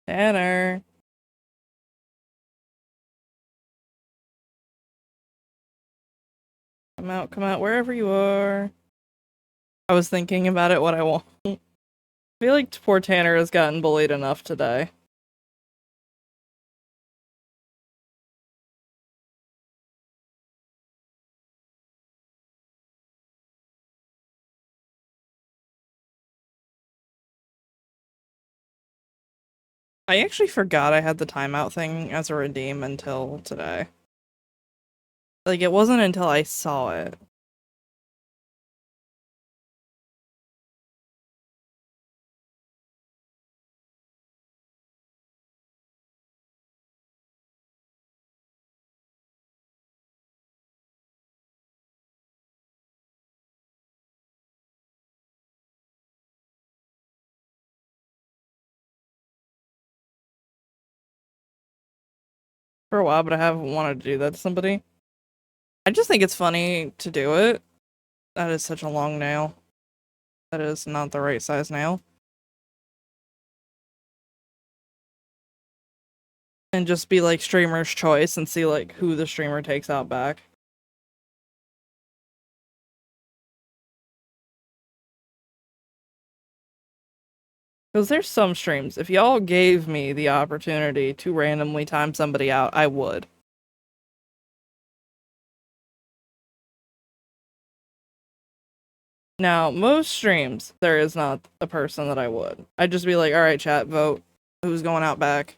Tanner. Come out, wherever you are. I was thinking about it, what I want. I feel like poor Tanner has gotten bullied enough today. I actually forgot I had the timeout thing as a redeem until today. Like, it wasn't until I saw it. For a while, but I haven't wanted to do that to somebody. I just think it's funny to do it. That is such a long nail. That is not the right size nail. And just be like streamer's choice and see like who the streamer takes out back. Because there's some streams, if y'all gave me the opportunity to randomly time somebody out, I would. Now, most streams, there is not a person that I would. I'd just be like, alright, chat, vote. Who's going out back?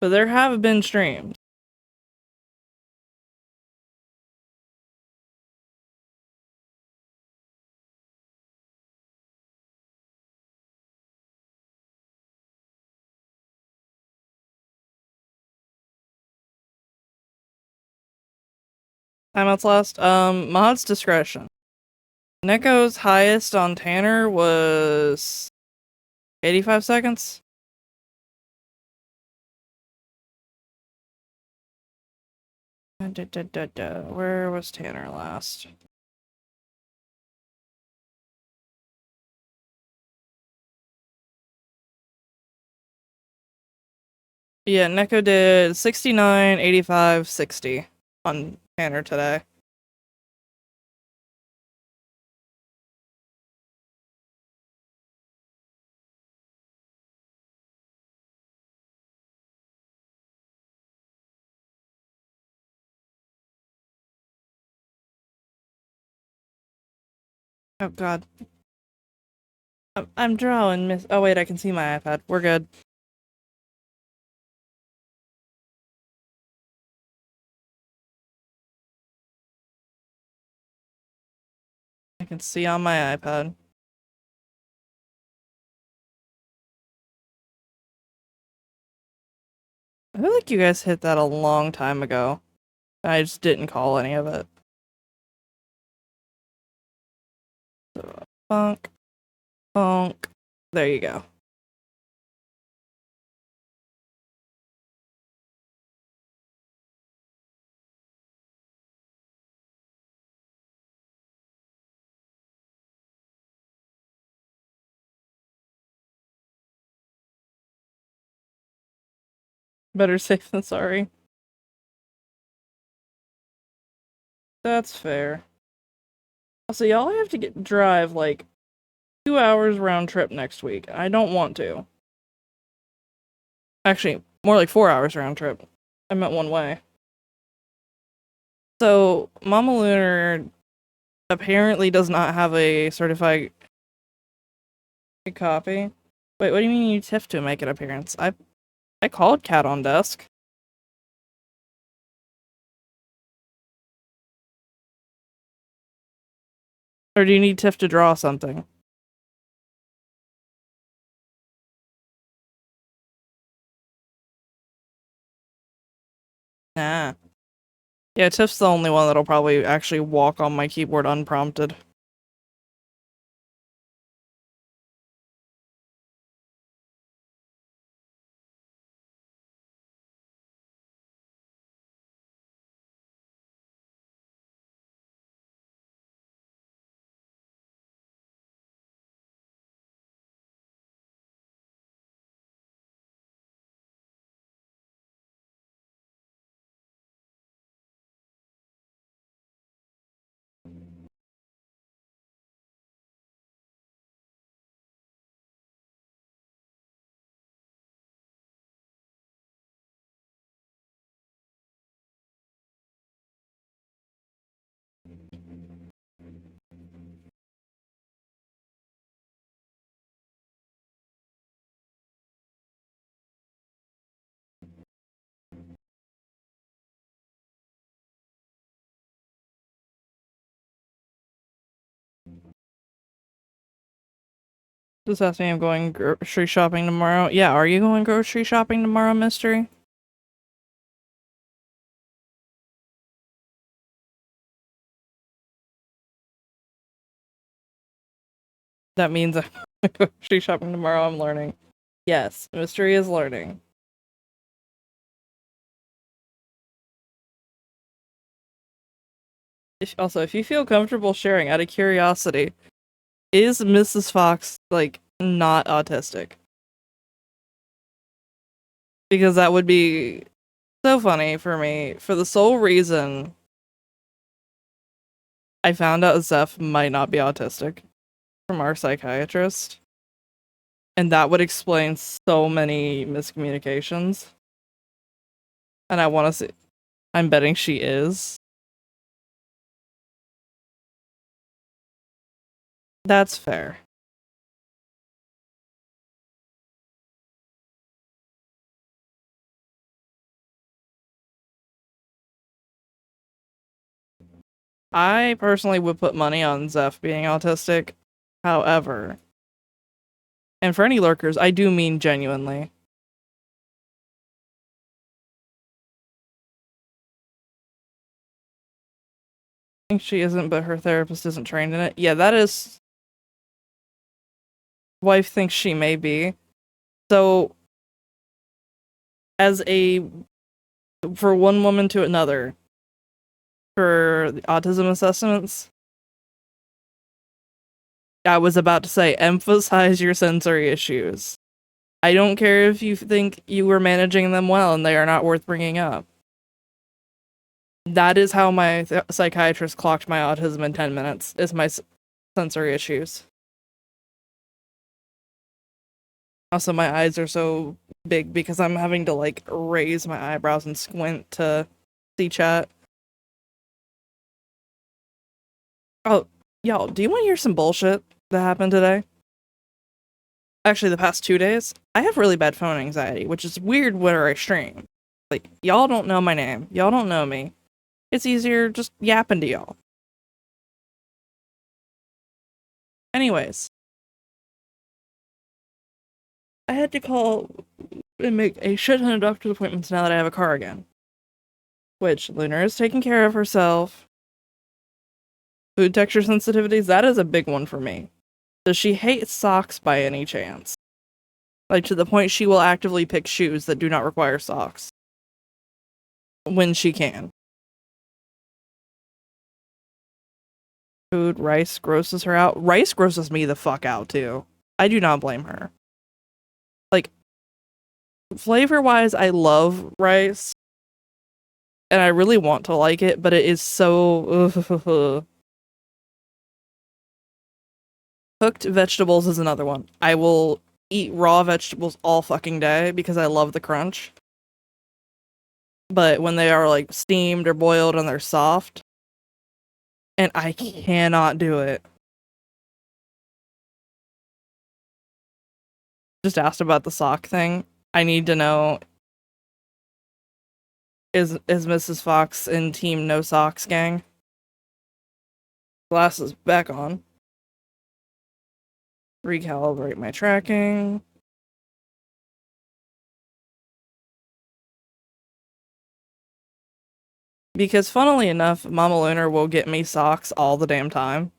But there have been streams. Timeouts last. Mod's discretion. Neko's highest on Tanner was 85 seconds. Where was Tanner last? Yeah, Neko did 69, 85, 60 on Tanner today. Oh god. I'm drawing, miss. Oh wait, I can see my iPad. We're good. I can see on my iPad. I feel like you guys hit that a long time ago. I just didn't call any of it. Bonk, bonk. There you go. Better safe than sorry. That's fair. Also, y'all have to drive like 2 hours round trip next week. I don't want to. Actually, more like 4 hours round trip. I meant one way. So, Mama Lunar apparently does not have a certified copy. Wait, what do you mean you need TIFF to make an appearance? I called Cat on desk. Or do you need TIFF to draw something? Nah. Yeah, TIFF's the only one that'll probably actually walk on my keyboard unprompted. Just ask me I'm going grocery shopping tomorrow. Yeah, are you going grocery shopping tomorrow, Mystery? That means I'm going grocery shopping tomorrow. I'm learning. Yes, Mystery is learning. If you feel comfortable sharing, out of curiosity, is Mrs. Fox, like, not autistic? Because that would be so funny for me, for the sole reason I found out Zeph might not be autistic from our psychiatrist. And that would explain so many miscommunications. And I want to see. I'm betting she is. That's fair. I personally would put money on Zeph being autistic. However, and for any lurkers, I do mean genuinely. I think she isn't, but her therapist isn't trained in it. Yeah, that is. Wife thinks she may be. So, as a. For one woman to another, for the autism assessments, I was about to say, emphasize your sensory issues. I don't care if you think you were managing them well and they are not worth bringing up. That is how my psychiatrist clocked my autism in 10 minutes, is my sensory issues. Also, my eyes are so big because I'm having to, like, raise my eyebrows and squint to see chat. Oh, y'all, do you want to hear some bullshit that happened today? Actually, the past 2 days, I have really bad phone anxiety, which is weird where I stream. Like, y'all don't know my name. Y'all don't know me. It's easier just yapping to y'all. Anyways, I had to call and make a shit ton of doctor's appointments now that I have a car again. Which Lunar is taking care of herself. Food texture sensitivities, that is a big one for me. Does she hate socks by any chance? Like, to the point she will actively pick shoes that do not require socks. When she can. Food, rice grosses her out. Rice grosses me the fuck out, too. I do not blame her. Like, flavor-wise, I love rice. And I really want to like it, but it is so... Cooked vegetables is another one. I will eat raw vegetables all fucking day because I love the crunch. But when they are like steamed or boiled and they're soft, and I cannot do it. Just asked about the sock thing. I need to know, is Mrs. Fox in team no socks gang? Glasses back on. Recalibrate my tracking. Because funnily enough, Mama Lunar will get me socks all the damn time.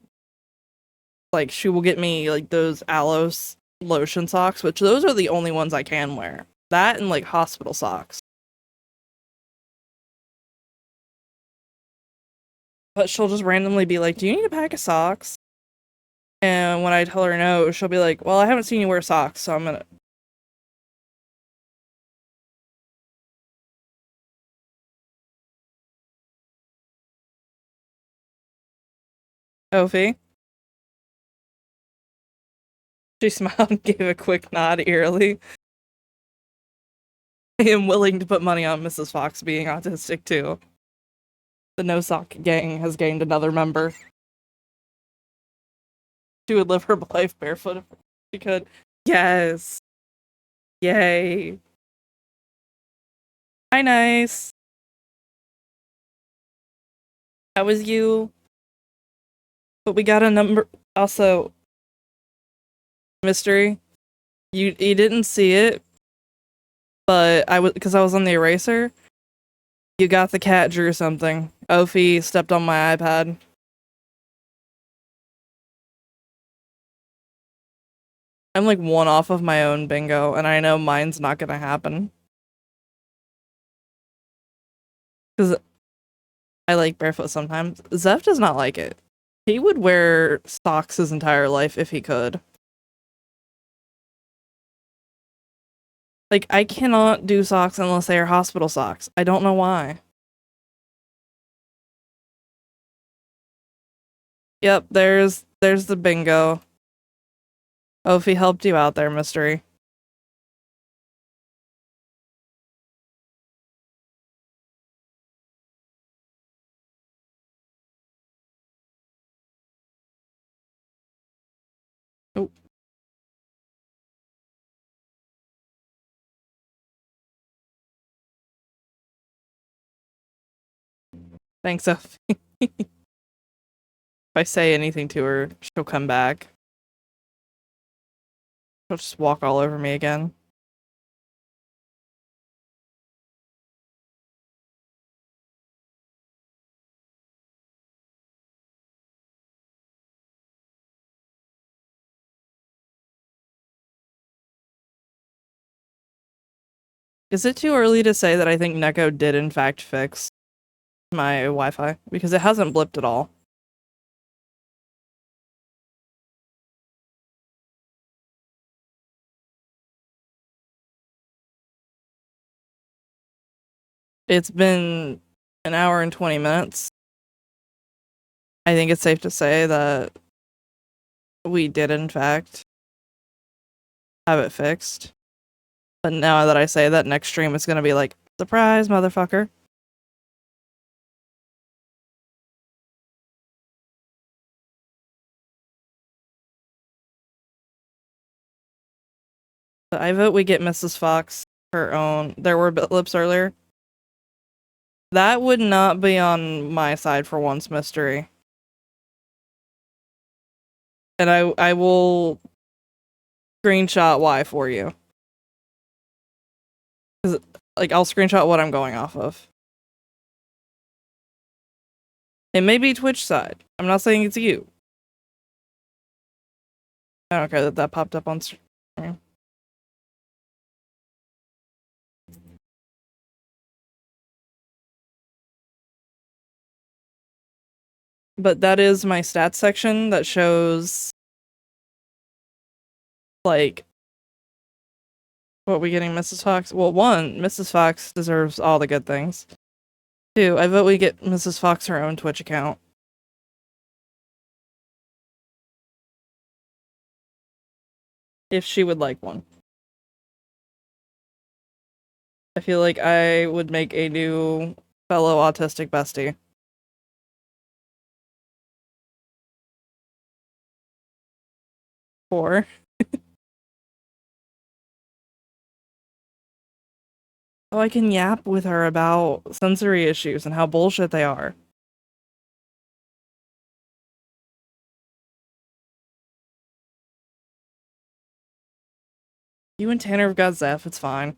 Like, she will get me like those Aloes lotion socks, which those are the only ones I can wear. That and like hospital socks. But she'll just randomly be like, do you need a pack of socks? And when I tell her no, she'll be like, well, I haven't seen you wear socks, so I'm gonna... Ophi? She smiled and gave a quick nod eerily. I am willing to put money on Mrs. Fox being autistic, too. The no sock gang has gained another member. She would live her life barefoot if she could. Yes. Yay. Hi, nice. How was you? But we got a number. Also, mystery. You didn't see it, but because I was on the eraser. You got the cat drew something. Ophi stepped on my iPad. I'm like one off of my own bingo, and I know mine's not gonna happen. Because I like barefoot sometimes. Zeph does not like it. He would wear socks his entire life if he could. Like, I cannot do socks unless they are hospital socks. I don't know why. Yep, there's the bingo. Ophi helped you out there, mystery. Oh. Thanks, Ophi. If I say anything to her, she'll come back. She'll just walk all over me again. Is it too early to say that I think Neko did in fact fix my Wi-Fi? Because it hasn't blipped at all. It's been an hour and 20 minutes. I think it's safe to say that we did in fact have it fixed. But now that I say that, next stream it's gonna be like, surprise, motherfucker. But I vote we get Mrs. Fox her own. There were lips earlier. That would not be on my side for once, mystery. And I will screenshot why for you. Cause like I'll screenshot what I'm going off of. It may be Twitch side. I'm not saying it's you. I don't care that that popped up on stream. But that is my stats section that shows, like, what we getting Mrs. Fox. Well, one, Mrs. Fox deserves all the good things. Two, I vote we get Mrs. Fox her own Twitch account. If she would like one. I feel like I would make a new fellow autistic bestie. Four. Oh, I can yap with her about sensory issues and how bullshit they are. You and Tanner have got Zeph, it's fine.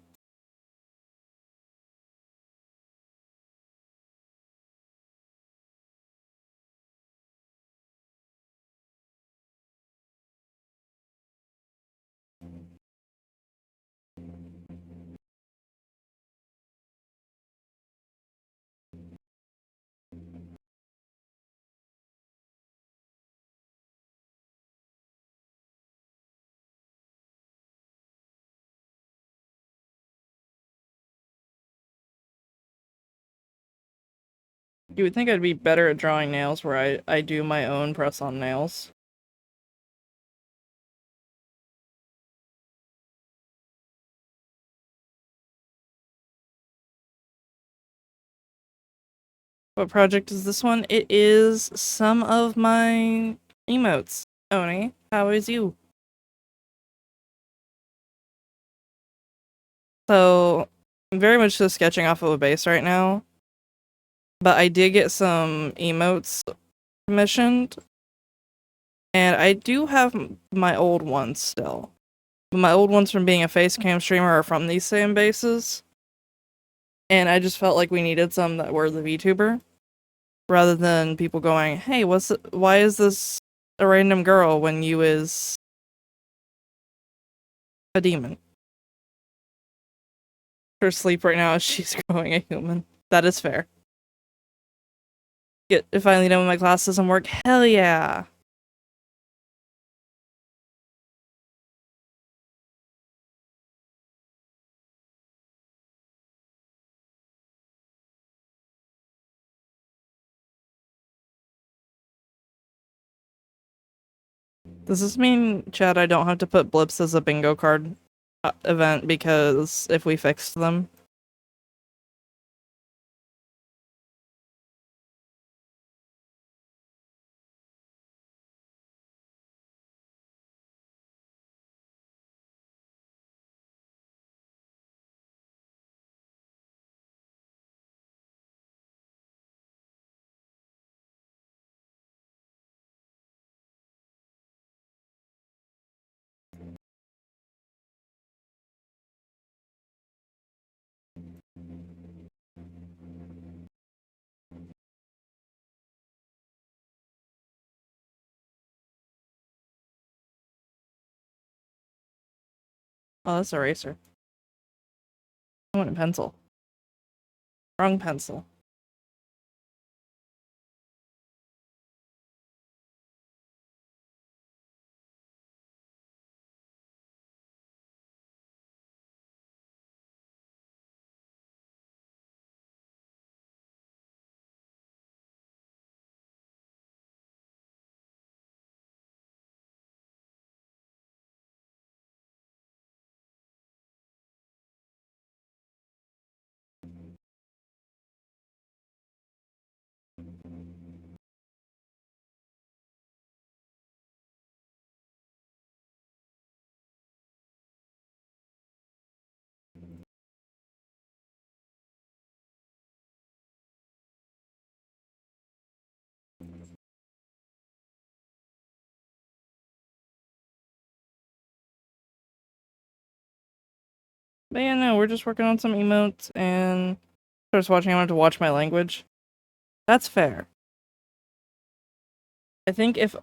You would think I'd be better at drawing nails where I do my own press-on nails. What project is this one? It is some of my emotes. Oni, how is you? So, I'm very much just sketching off of a base right now. But I did get some emotes commissioned. And I do have my old ones still. My old ones from being a face cam streamer are from these same bases. And I just felt like we needed some that were the VTuber. Rather than people going, hey, why is this a random girl when you is a demon? Her sleep right now is she's growing a human. That is fair. Get finally done with my class doesn't work. Hell yeah. Does this mean, Chad, I don't have to put blips as a bingo card event because if we fixed them? Oh, that's eraser. I want a pencil. Wrong pencil. But yeah, no, we're just working on some emotes and I was watching. I wanted to watch my language. That's fair. I think if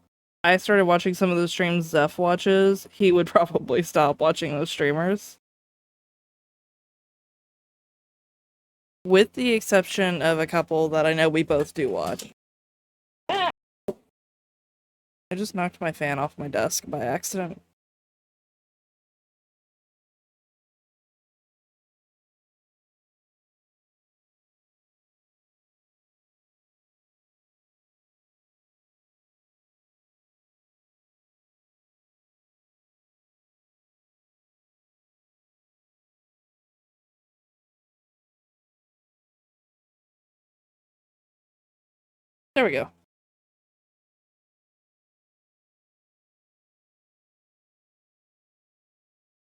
I started watching some of the streams Zeph watches, he would probably stop watching those streamers. With the exception of a couple that I know we both do watch. I just knocked my fan off my desk by accident. There we go.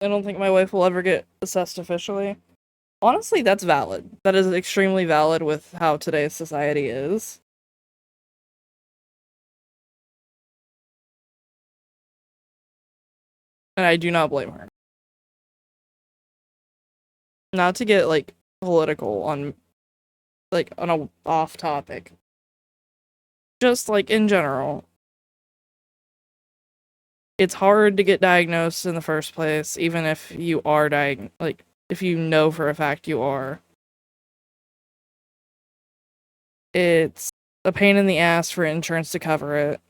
I don't think my wife will ever get assessed officially. Honestly, that's valid. That is extremely valid with how today's society is. And I do not blame her. Not to get, like, political on, like, on a off topic. Just, like, in general. It's hard to get diagnosed in the first place, even if you are like, if you know for a fact you are. It's a pain in the ass for insurance to cover it.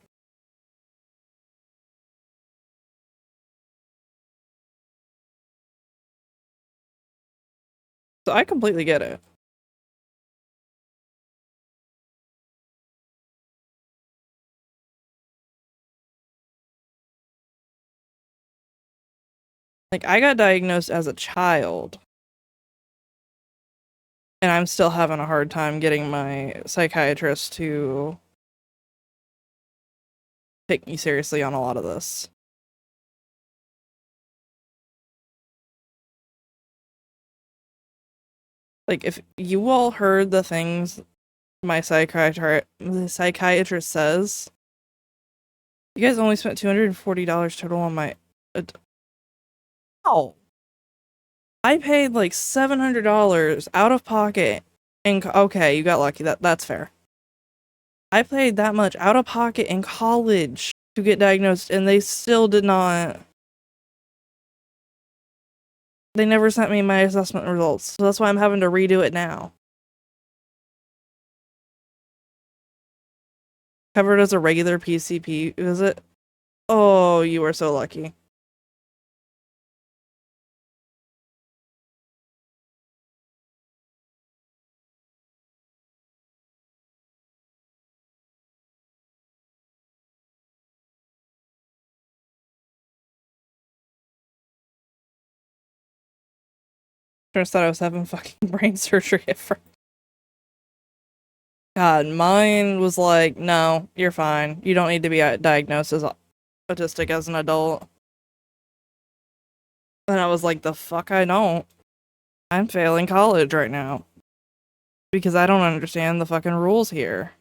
So I completely get it. Like, I got diagnosed as a child, and I'm still having a hard time getting my psychiatrist to take me seriously on a lot of this. Like, if you all heard the things my psychiatrist says, you guys only spent $240 total on my... Oh. I paid like $700 out of pocket, and okay, you got lucky. That's fair. I paid that much out of pocket in college to get diagnosed, and they still did not. They never sent me my assessment results, so that's why I'm having to redo it now. Covered as a regular PCP visit. Oh, you are so lucky. Just thought I was having fucking brain surgery at first. God, mine was like, no, you're fine. You don't need to be diagnosed as autistic as an adult. And I was like, the fuck I don't. I'm failing college right now. Because I don't understand the fucking rules here.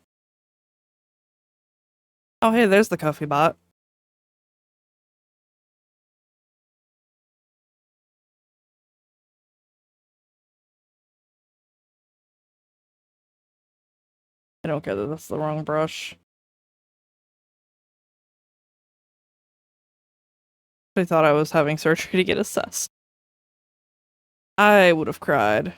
Oh, hey, there's the coffee bot. I don't care that that's the wrong brush. I thought I was having surgery to get assessed. I would have cried.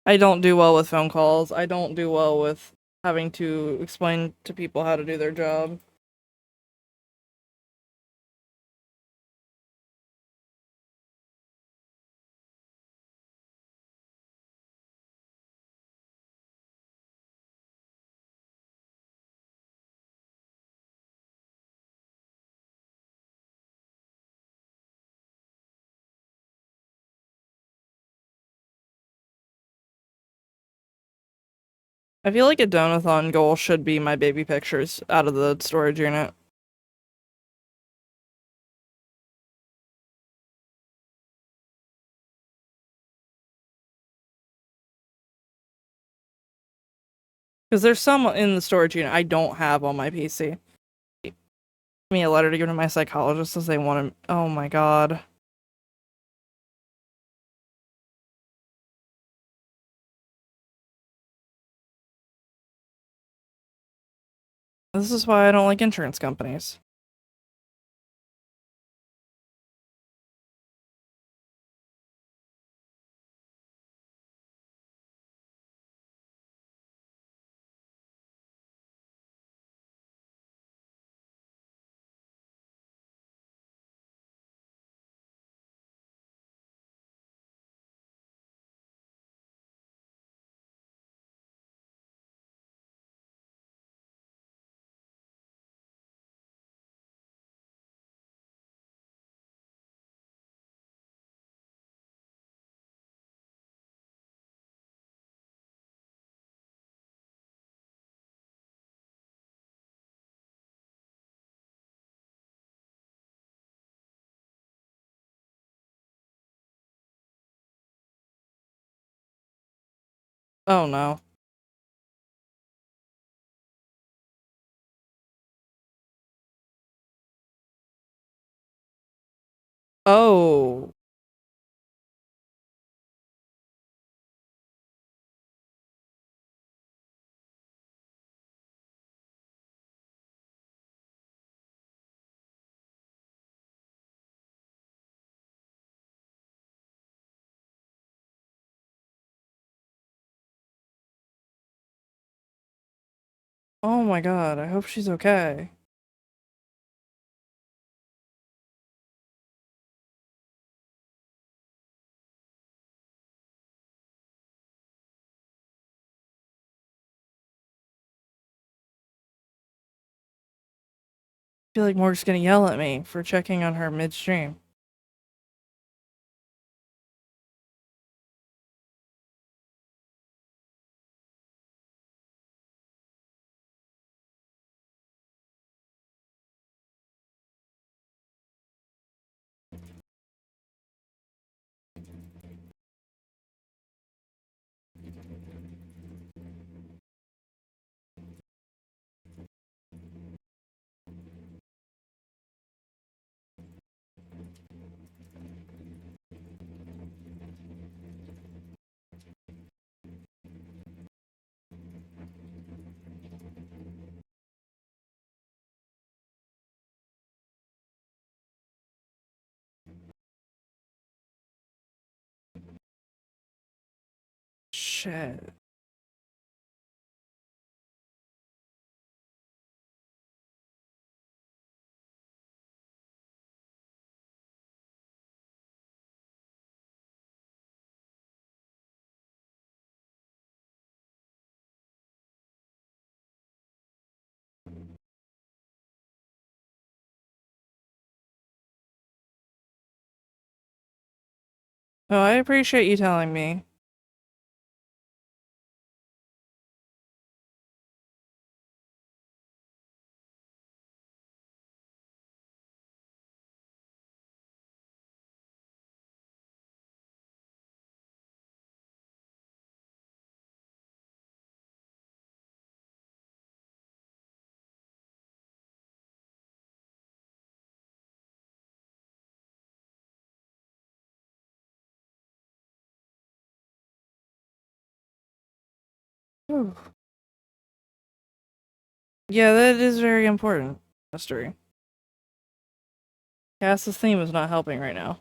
I don't do well with phone calls. I don't do well with having to explain to people how to do their job. I feel like a donathon goal should be my baby pictures out of the storage unit. Because there's some in the storage unit I don't have on my PC. Give me a letter to give to my psychologist as they want to. Oh my god. This is why I don't like insurance companies. Oh no. Oh. Oh my god, I hope she's okay. I feel like Morg's gonna yell at me for checking on her midstream. Shit. Oh, I appreciate you telling me. Whew. Yeah, that is very important. Mystery. Cass's theme is not helping right now.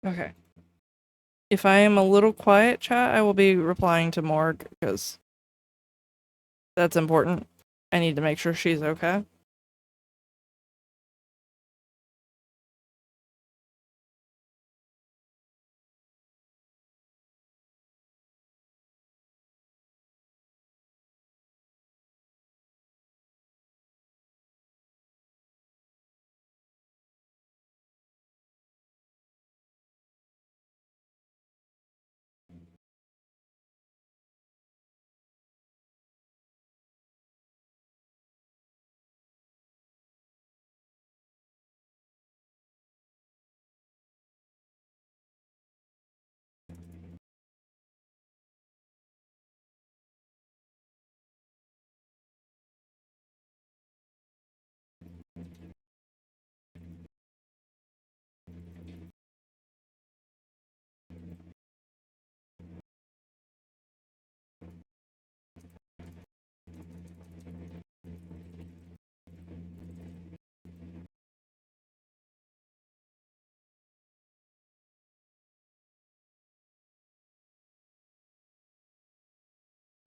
Okay. If I am a little quiet, chat, I will be replying to Morg because that's important. I need to make sure she's okay.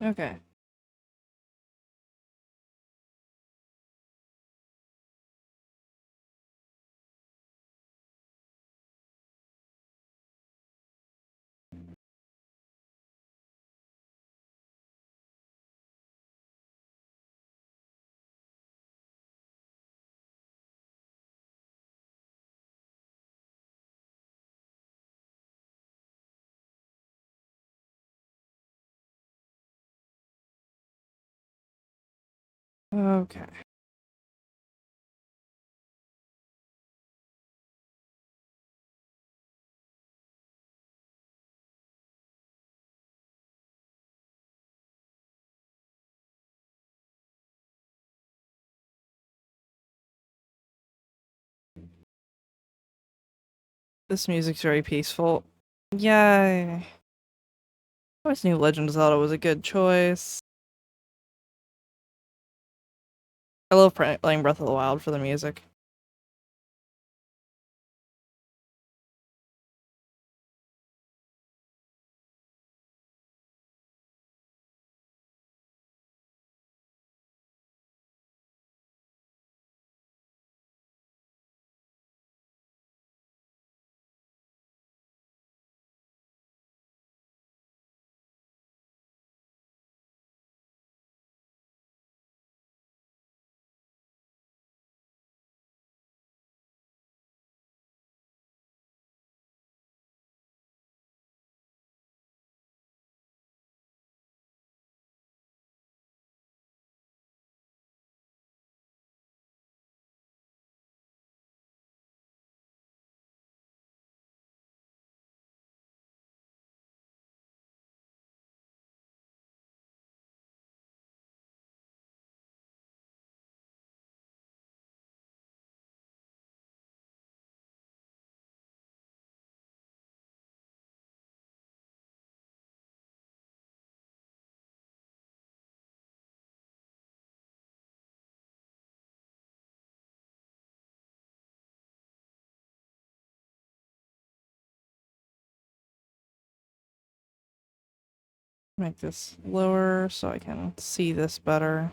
Okay. Okay. This music's very peaceful. Yay. I always knew Legend of Zelda was a good choice. I love playing Breath of the Wild for the music. Make this lower so I can see this better.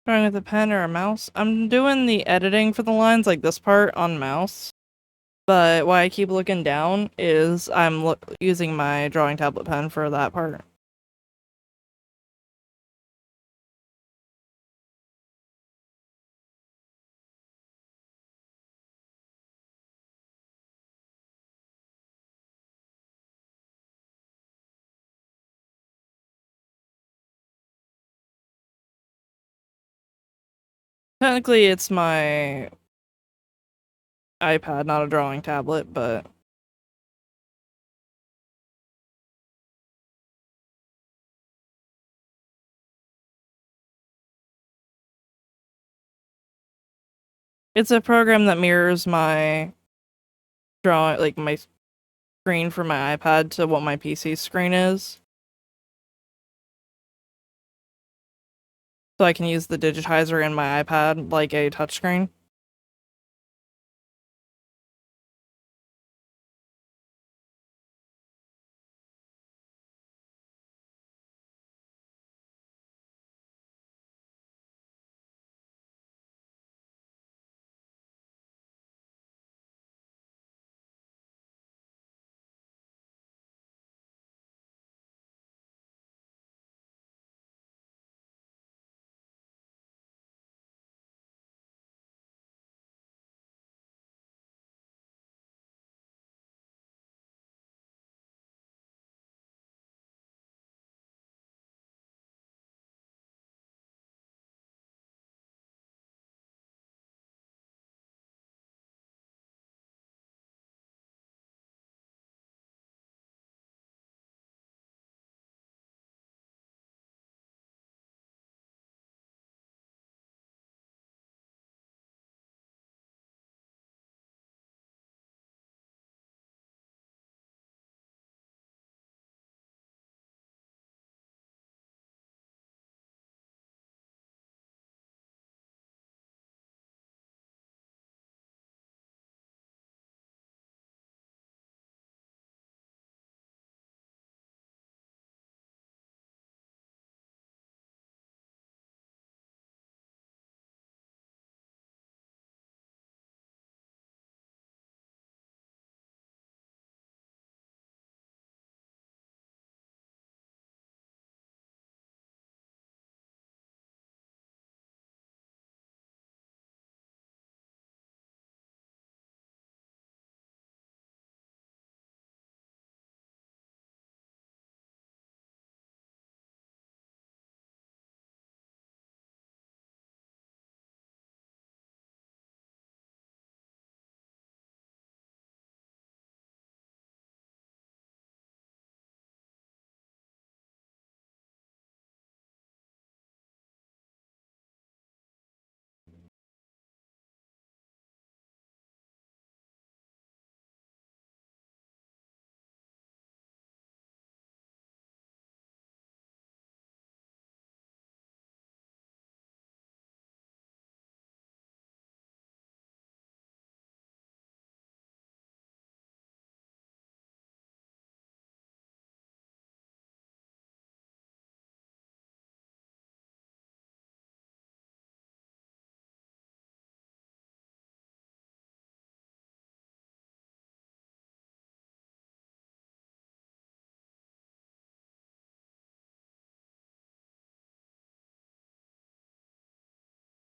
Drawing with a pen or a mouse? I'm doing the editing for the lines, like this part, on mouse. But why I keep looking down is I'm using my drawing tablet pen for that part. Technically, it's my iPad, not a drawing tablet, but it's a program that mirrors my drawing, like my screen for my iPad to what my PC screen is. So I can use the digitizer in my iPad like a touchscreen.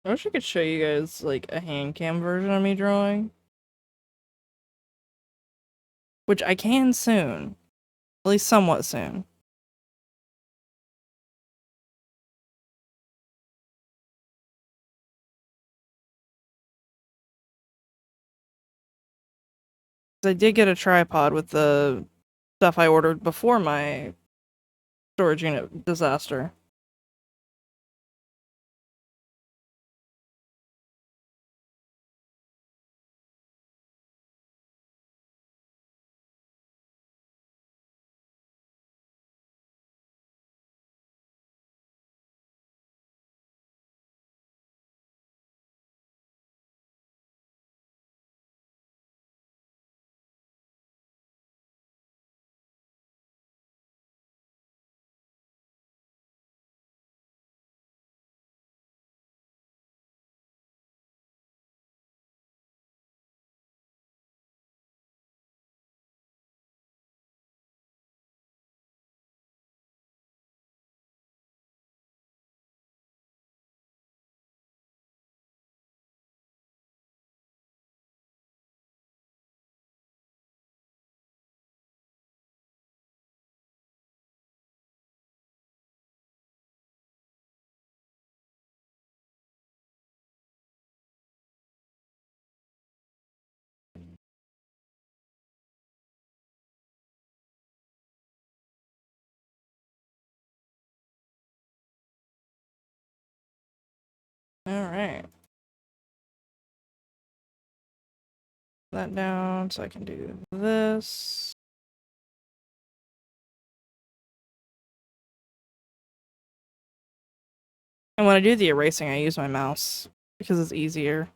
I wish I could show you guys like a hand cam version of me drawing, which I can soon, at least somewhat soon. I did get a tripod with the stuff I ordered before my storage unit disaster. Alright. That down so I can do this. And when I do the erasing, I use my mouse because it's easier.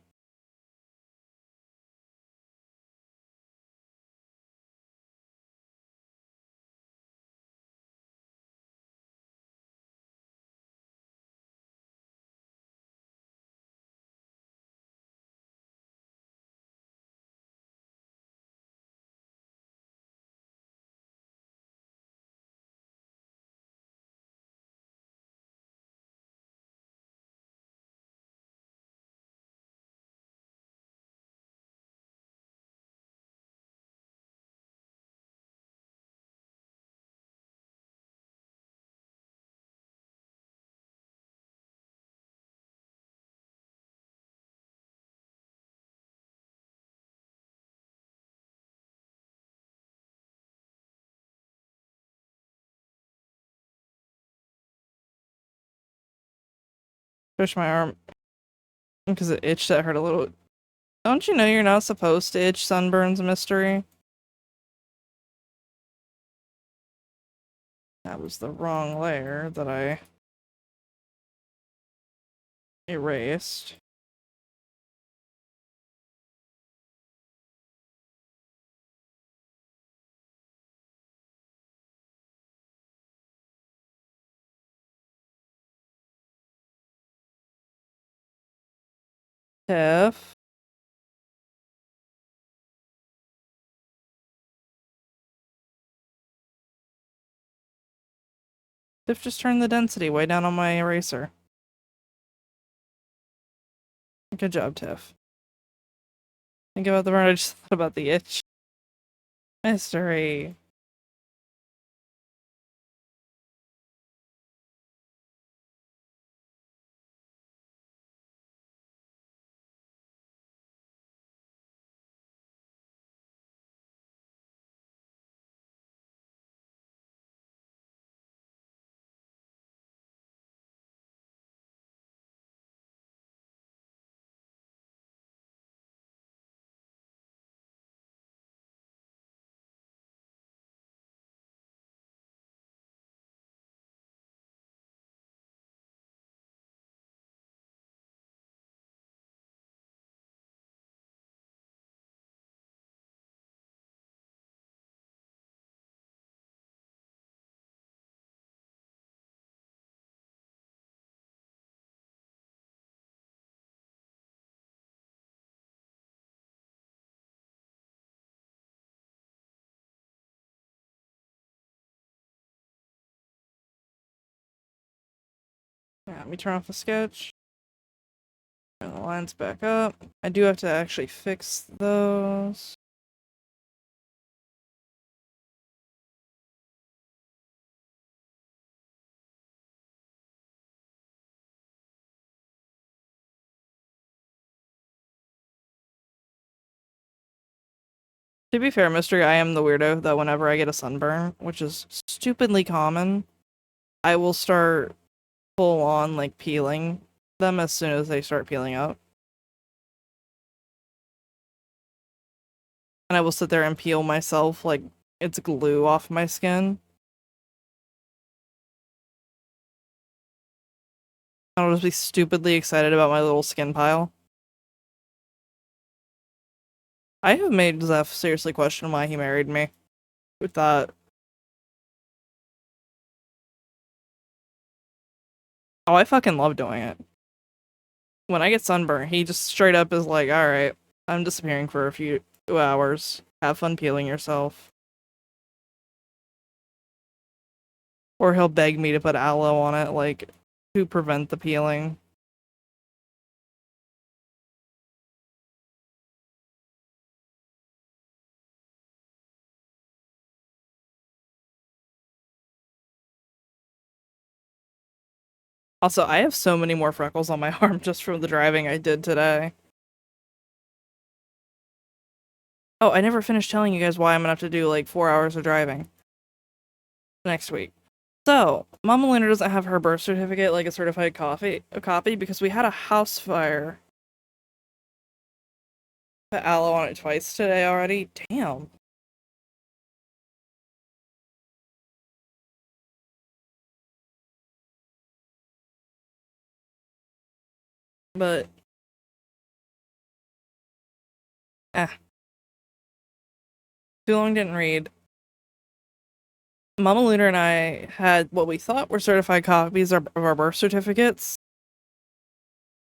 Push my arm because it itched. That hurt a little. Don't you know you're not supposed to itch sunburns, mystery? That was the wrong layer that I erased. Tiff. Tiff just turned the density way down on my eraser. Good job, Tiff. Think about the burn. I just thought about the itch. Mystery. Yeah, let me turn off the sketch. Turn the lines back up. I do have to actually fix those. To be fair, mystery, I am the weirdo that whenever I get a sunburn, which is stupidly common, I will start full on like peeling them as soon as they start peeling out. And I will sit there and peel myself like it's glue off my skin. I'll just be stupidly excited about my little skin pile. I have made Zeph seriously question why he married me. With that. Oh, I fucking love doing it. When I get sunburned, he just straight up is like, alright, I'm disappearing for a few hours. Have fun peeling yourself. Or he'll beg me to put aloe on it, like, to prevent the peeling. Also, I have so many more freckles on my arm just from the driving I did today. Oh, I never finished telling you guys why I'm gonna have to do like 4 hours of driving next week. So, Mama Luna doesn't have her birth certificate, like a certified copy, because we had a house fire. Put aloe on it twice today already. Damn. But, too long didn't read. Mama Luna and I had what we thought were certified copies of our birth certificates.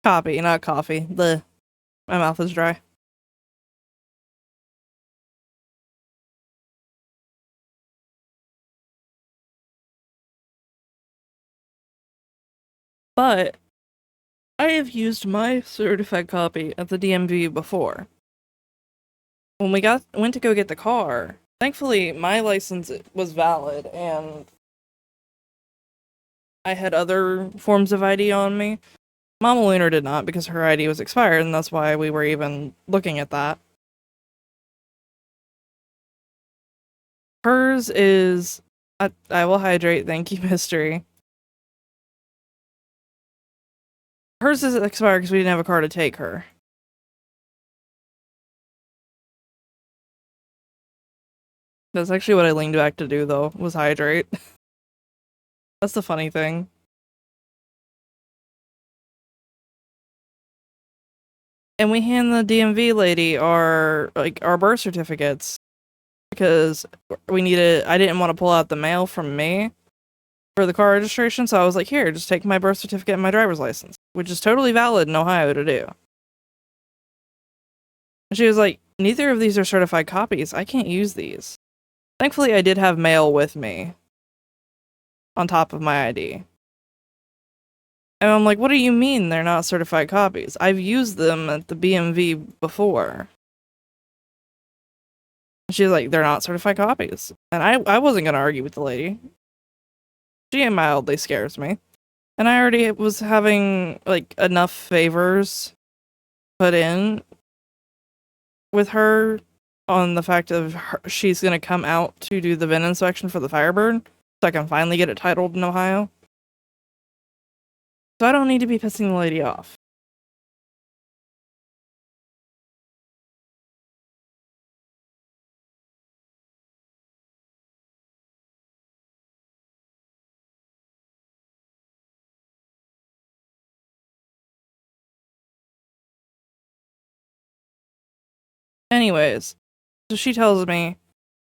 Copy, not coffee. My mouth is dry. But I have used my certified copy at the DMV before. When we went to go get the car, thankfully my license was valid and I had other forms of ID on me. Mama Luna did not because her ID was expired, and that's why we were even looking at that. Hers is I will hydrate, thank you, mystery. Hers is expired because we didn't have a car to take her. That's actually what I leaned back to do, though, was hydrate. That's the funny thing. And we hand the DMV lady our birth certificates because I didn't want to pull out the mail from me for the car registration, so I was like, here, just take my birth certificate and my driver's license, which is totally valid in Ohio to do. And she was like, neither of these are certified copies. I can't use these. Thankfully, I did have mail with me on top of my ID. And I'm like, what do you mean they're not certified copies? I've used them at the BMV before. She's like, they're not certified copies. And I wasn't going to argue with the lady. She mildly scares me. And I already was having, like, enough favors put in with her on the fact of she's going to come out to do the VIN inspection for the Firebird so I can finally get it titled in Ohio. So I don't need to be pissing the lady off. Anyways, so she tells me,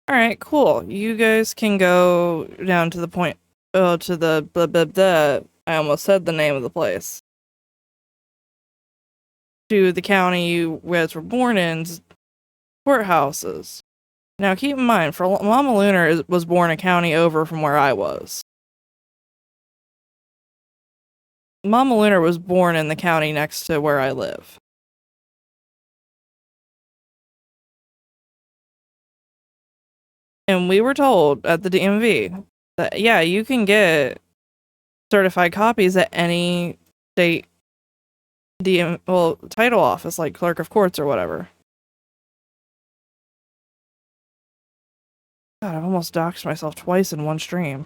alright, cool. You guys can go down to the point, to the blah blah blah. I almost said the name of the place. To the county you guys were born in's courthouses. Now keep in mind, for Mama Luna was born a county over from where I was. Mama Luna was born in the county next to where I live. And we were told at the DMV that, yeah, you can get certified copies at any state title office, like clerk of courts or whatever. God, I've almost doxed myself twice in one stream.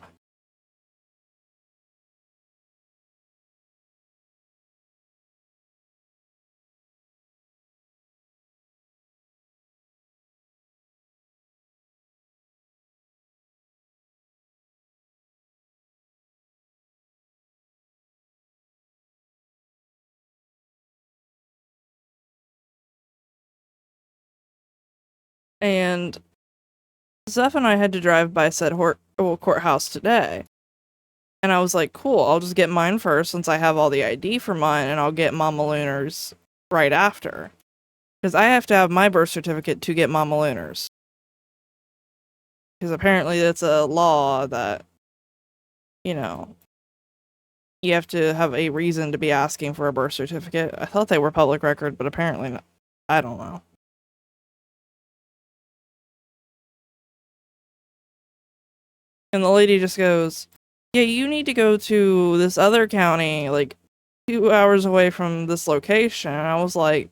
And Zeph and I had to drive by said courthouse today. And I was like, cool, I'll just get mine first since I have all the ID for mine, and I'll get Mama Luna's right after. Because I have to have my birth certificate to get Mama Luna's. Because apparently it's a law that, you know, you have to have a reason to be asking for a birth certificate. I thought they were public record, but apparently not. I don't know. And the lady just goes, yeah, you need to go to this other county, like 2 hours away from this location. And I was like,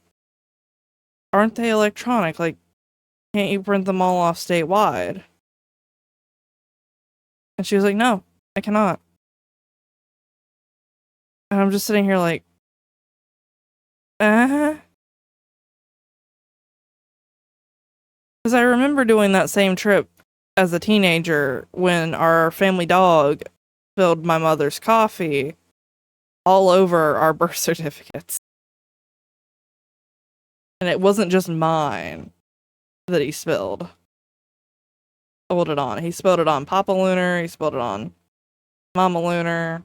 aren't they electronic? Like, can't you print them all off statewide? And she was like, no, I cannot. And I'm just sitting here like, Because I remember doing that same trip as a teenager when our family dog spilled my mother's coffee all over our birth certificates. And it wasn't just mine that he spilled it on. He spilled it on Papa Lunar, he spilled it on Mama Lunar.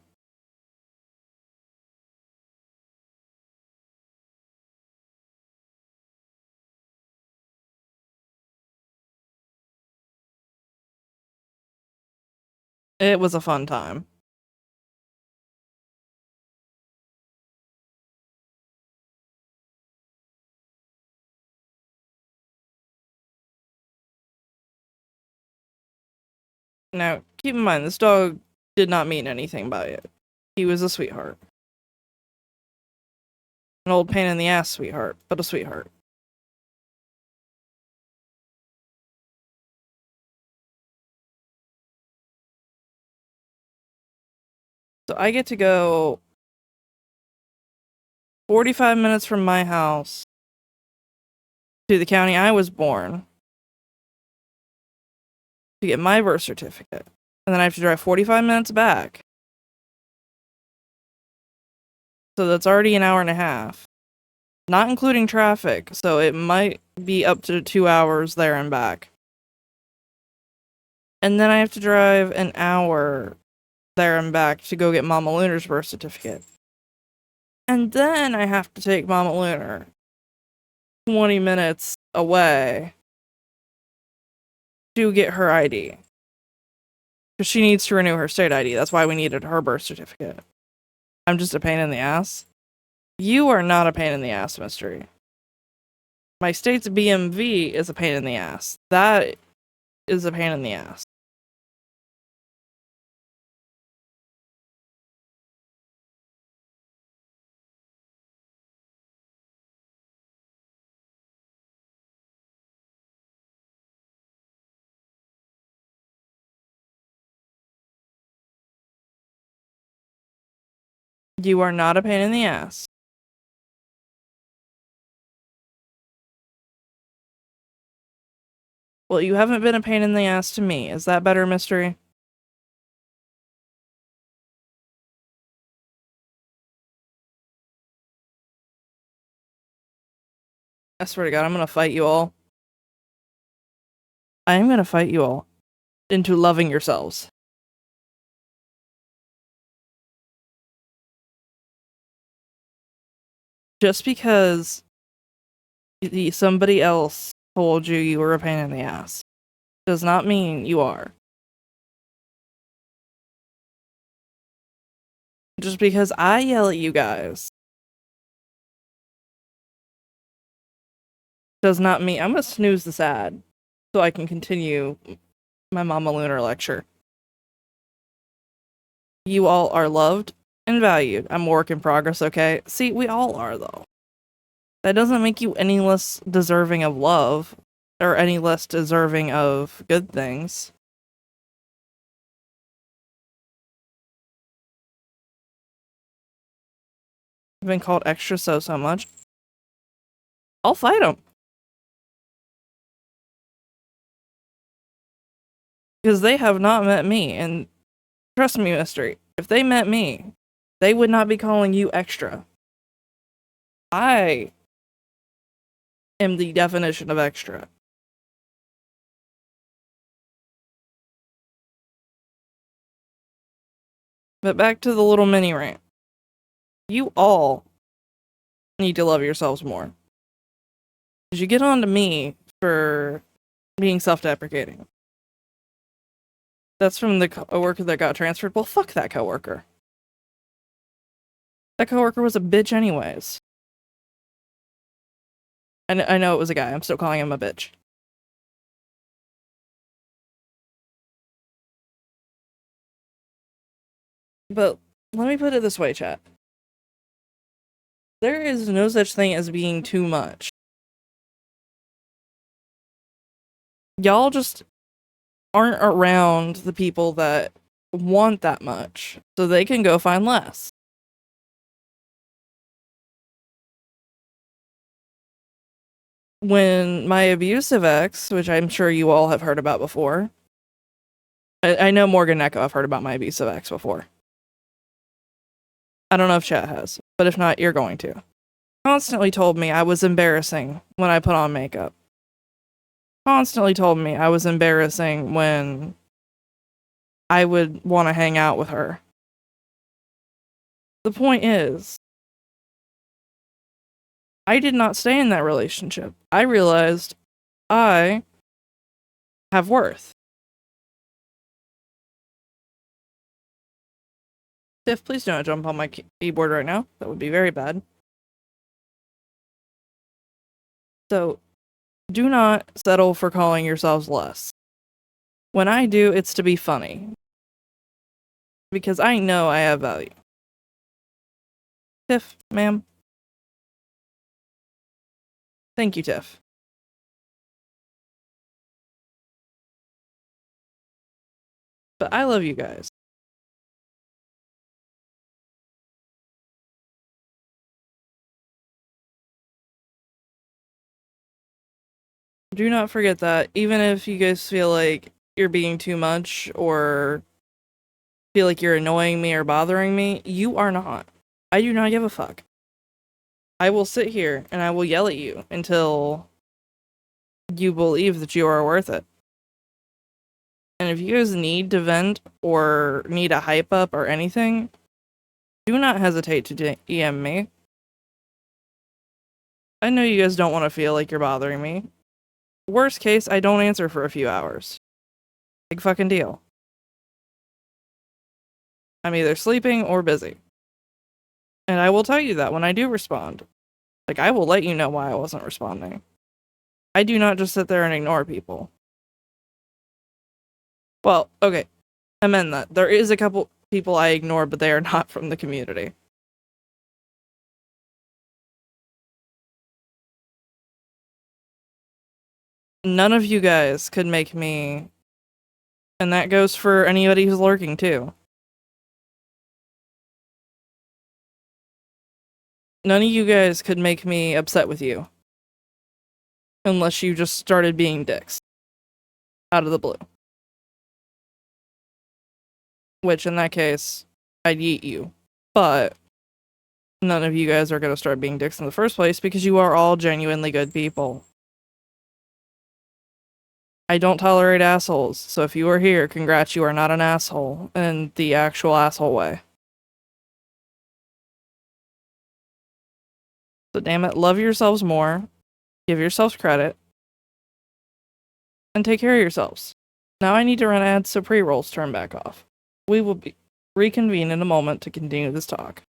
It was a fun time. Now, keep in mind, this dog did not mean anything by it. He was a sweetheart. An old pain in the ass sweetheart, but a sweetheart. So I get to go 45 minutes from my house to the county I was born to get my birth certificate. And then I have to drive 45 minutes back. So that's already an hour and a half. Not including traffic, so it might be up to 2 hours there and back. And then I have to drive an hour there and back to go get Mama Lunar's birth certificate. And then I have to take Mama Lunar 20 minutes away to get her ID. Because she needs to renew her state ID. That's why we needed her birth certificate. I'm just a pain in the ass. You are not a pain in the ass, Mystery. My state's BMV is a pain in the ass. That is a pain in the ass. You are not a pain in the ass. Well, you haven't been a pain in the ass to me. Is that better, Mystery? I swear to God, I'm gonna fight you all. I am gonna fight you all into loving yourselves. Just because somebody else told you were a pain in the ass does not mean you are. Just because I yell at you guys does not mean I'm gonna snooze this ad so I can continue my Mama Lunar lecture. You all are loved and valued. I'm a work in progress, okay? See, we all are, though. That doesn't make you any less deserving of love or any less deserving of good things. I've been called extra so much. I'll fight them. Because they have not met me, and trust me, Mystery, if they met me, they would not be calling you extra. I am the definition of extra. But back to the little mini rant. You all need to love yourselves more. Because you get on to me for being self-deprecating. That's from the coworker that got transferred. Well, fuck that coworker. That coworker was a bitch anyways. I know it was a guy. I'm still calling him a bitch. But let me put it this way, chat. There is no such thing as being too much. Y'all just aren't around the people that want that much, so they can go find less. When my abusive ex, which I'm sure you all have heard about before, I know Morgan Necco, I've heard about my abusive ex before. I don't know if chat has, but if not, you're going to. Constantly told me I was embarrassing when I put on makeup. Constantly told me I was embarrassing when I would want to hang out with her. The point is, I did not stay in that relationship. I realized I have worth. Tiff, please don't jump on my keyboard right now. That would be very bad. So, do not settle for calling yourselves less. When I do, it's to be funny. Because I know I have value. Tiff, ma'am. Thank you, Tiff. But I love you guys. Do not forget that, even if you guys feel like you're being too much or feel like you're annoying me or bothering me, you are not. I do not give a fuck. I will sit here and I will yell at you until you believe that you are worth it. And if you guys need to vent or need a hype up or anything, do not hesitate to DM me. I know you guys don't want to feel like you're bothering me. Worst case, I don't answer for a few hours. Big fucking deal. I'm either sleeping or busy. And I will tell you that when I do respond. Like, I will let you know why I wasn't responding. I do not just sit there and ignore people. Well, okay. I meant that. There is a couple people I ignore, but they are not from the community. None of you guys could make me... And that goes for anybody who's lurking, too. None of you guys could make me upset with you. Unless you just started being dicks. Out of the blue. Which, in that case, I'd yeet you. But none of you guys are going to start being dicks in the first place because you are all genuinely good people. I don't tolerate assholes, so if you are here, congrats, you are not an asshole in the actual asshole way. So damn it, love yourselves more, give yourselves credit, and take care of yourselves. Now I need to run ads so pre-rolls turn back off. We will reconvene in a moment to continue this talk.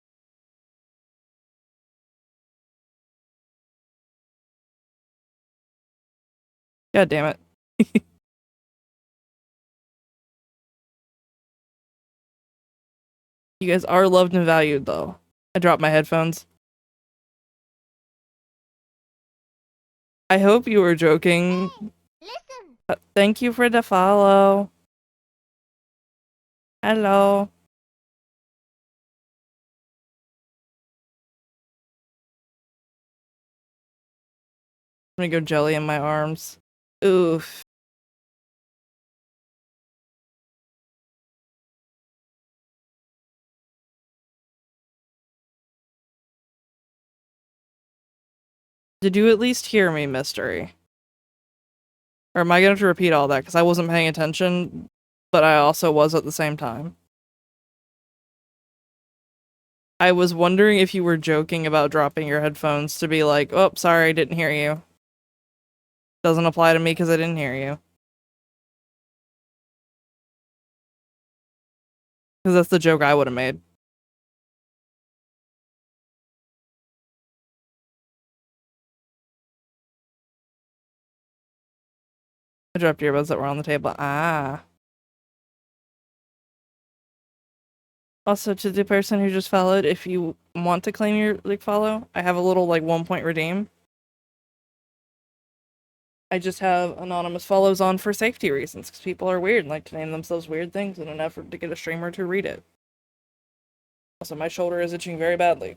God damn it. You guys are loved and valued, though. I dropped my headphones. I hope you were joking. Hey, listen. Thank you for the follow. Hello. I'm gonna go jelly in my arms. Oof. Did you at least hear me, Mystery? Or am I gonna have to repeat all that? Because I wasn't paying attention, but I also was at the same time. I was wondering if you were joking about dropping your headphones to be like, oh, sorry, I didn't hear you. Doesn't apply to me because I didn't hear you. Because that's the joke I would have made. I dropped earbuds that were on the table. Ah. Also, to the person who just followed, if you want to claim your follow, I have a little 1 point redeem. I just have anonymous follows on for safety reasons, because people are weird and like to name themselves weird things in an effort to get a streamer to read it. Also, my shoulder is itching very badly.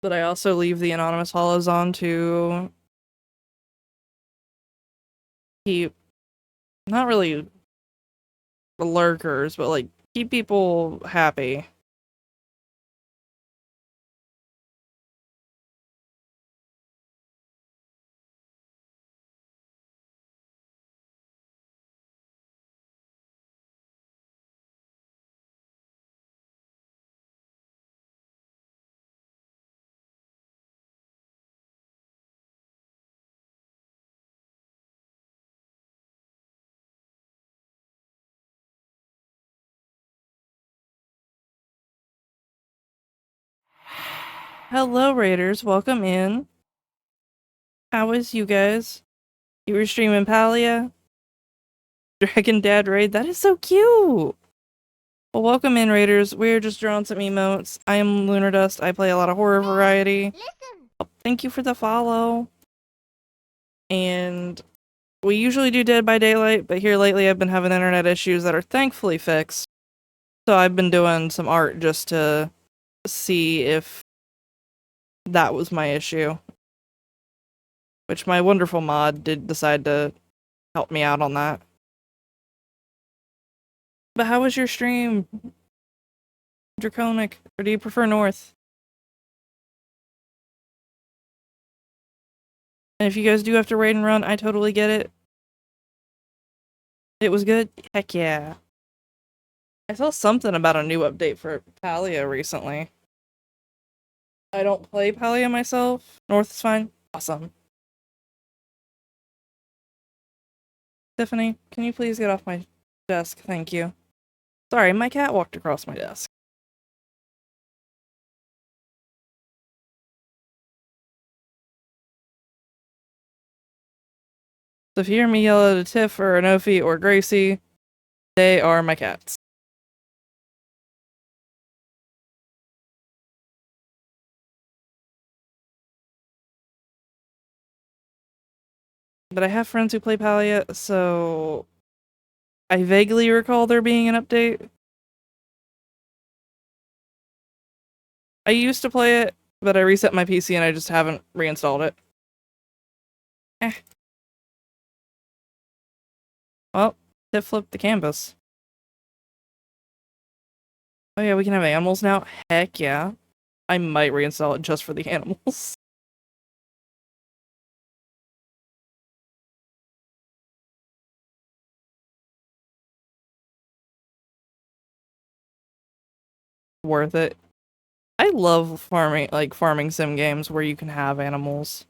But I also leave the anonymous follows on to keep, not really the lurkers, but like keep people happy. Hello, Raiders. Welcome in. How is you guys? You were streaming Palia? Dragon Dad Raid? That is so cute! Well, welcome in, Raiders. We're just drawing some emotes. I am Lunar Dust. I play a lot of horror variety. Oh, thank you for the follow. And we usually do Dead by Daylight, but here lately I've been having internet issues that are thankfully fixed. So I've been doing some art just to see if that was my issue. Which my wonderful mod did decide to help me out on that. But how was your stream, Draconic? Or do you prefer North? And if you guys do have to raid and run, I totally get it. It was good? Heck yeah. I saw something about a new update for Palia recently. I don't play Palia myself. North is fine. Awesome. Tiffany, can you please get off my desk? Thank you. Sorry, my cat walked across my desk. So if you hear me yell at a Tiff or an Ophi or Gracie, they are my cats. But I have friends who play Palia, so I vaguely recall there being an update. I used to play it, but I reset my PC and I just haven't reinstalled it. Eh. Well, Tiff flipped the canvas. Oh yeah, we can have animals now? Heck yeah. I might reinstall it just for the animals. Worth it. I love farming sim games where you can have animals.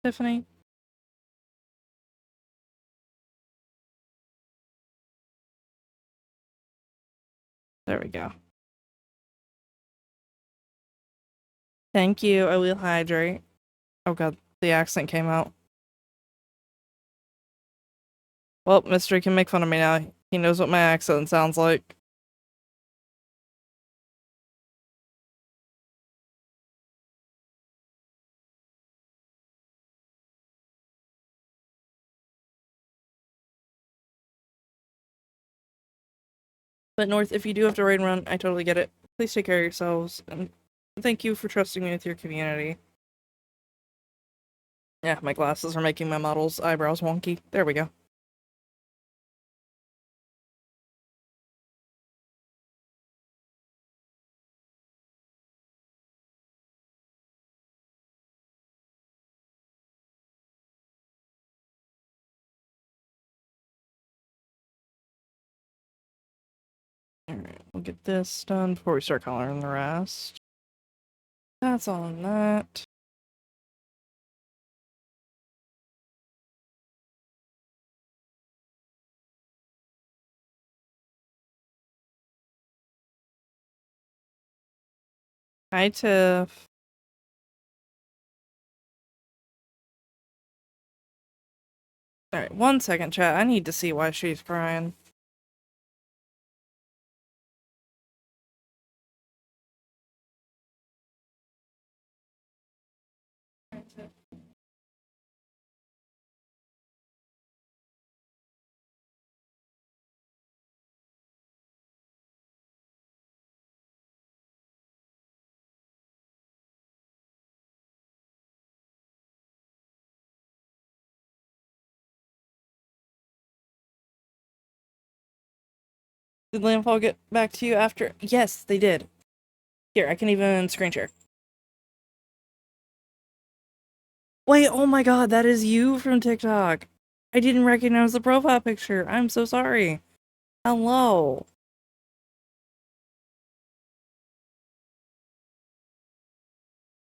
Tiffany? There we go. Thank you, I will hydrate. Oh god, the accent came out. Well, Mystery can make fun of me now. He knows what my accent sounds like. But North, if you do have to raid and run, I totally get it. Please take care of yourselves, and thank you for trusting me with your community. Yeah, my glasses are making my model's eyebrows wonky. There we go. Alright, we'll get this done before we start coloring the rest. That's on that. Hi, Tiff. Alright, 1 second, chat. I need to see why she's crying. Did Landfall get back to you after? Yes, they did. Here, I can even screen share. Wait, oh my god, that is you from TikTok. I didn't recognize the profile picture. I'm so sorry. Hello.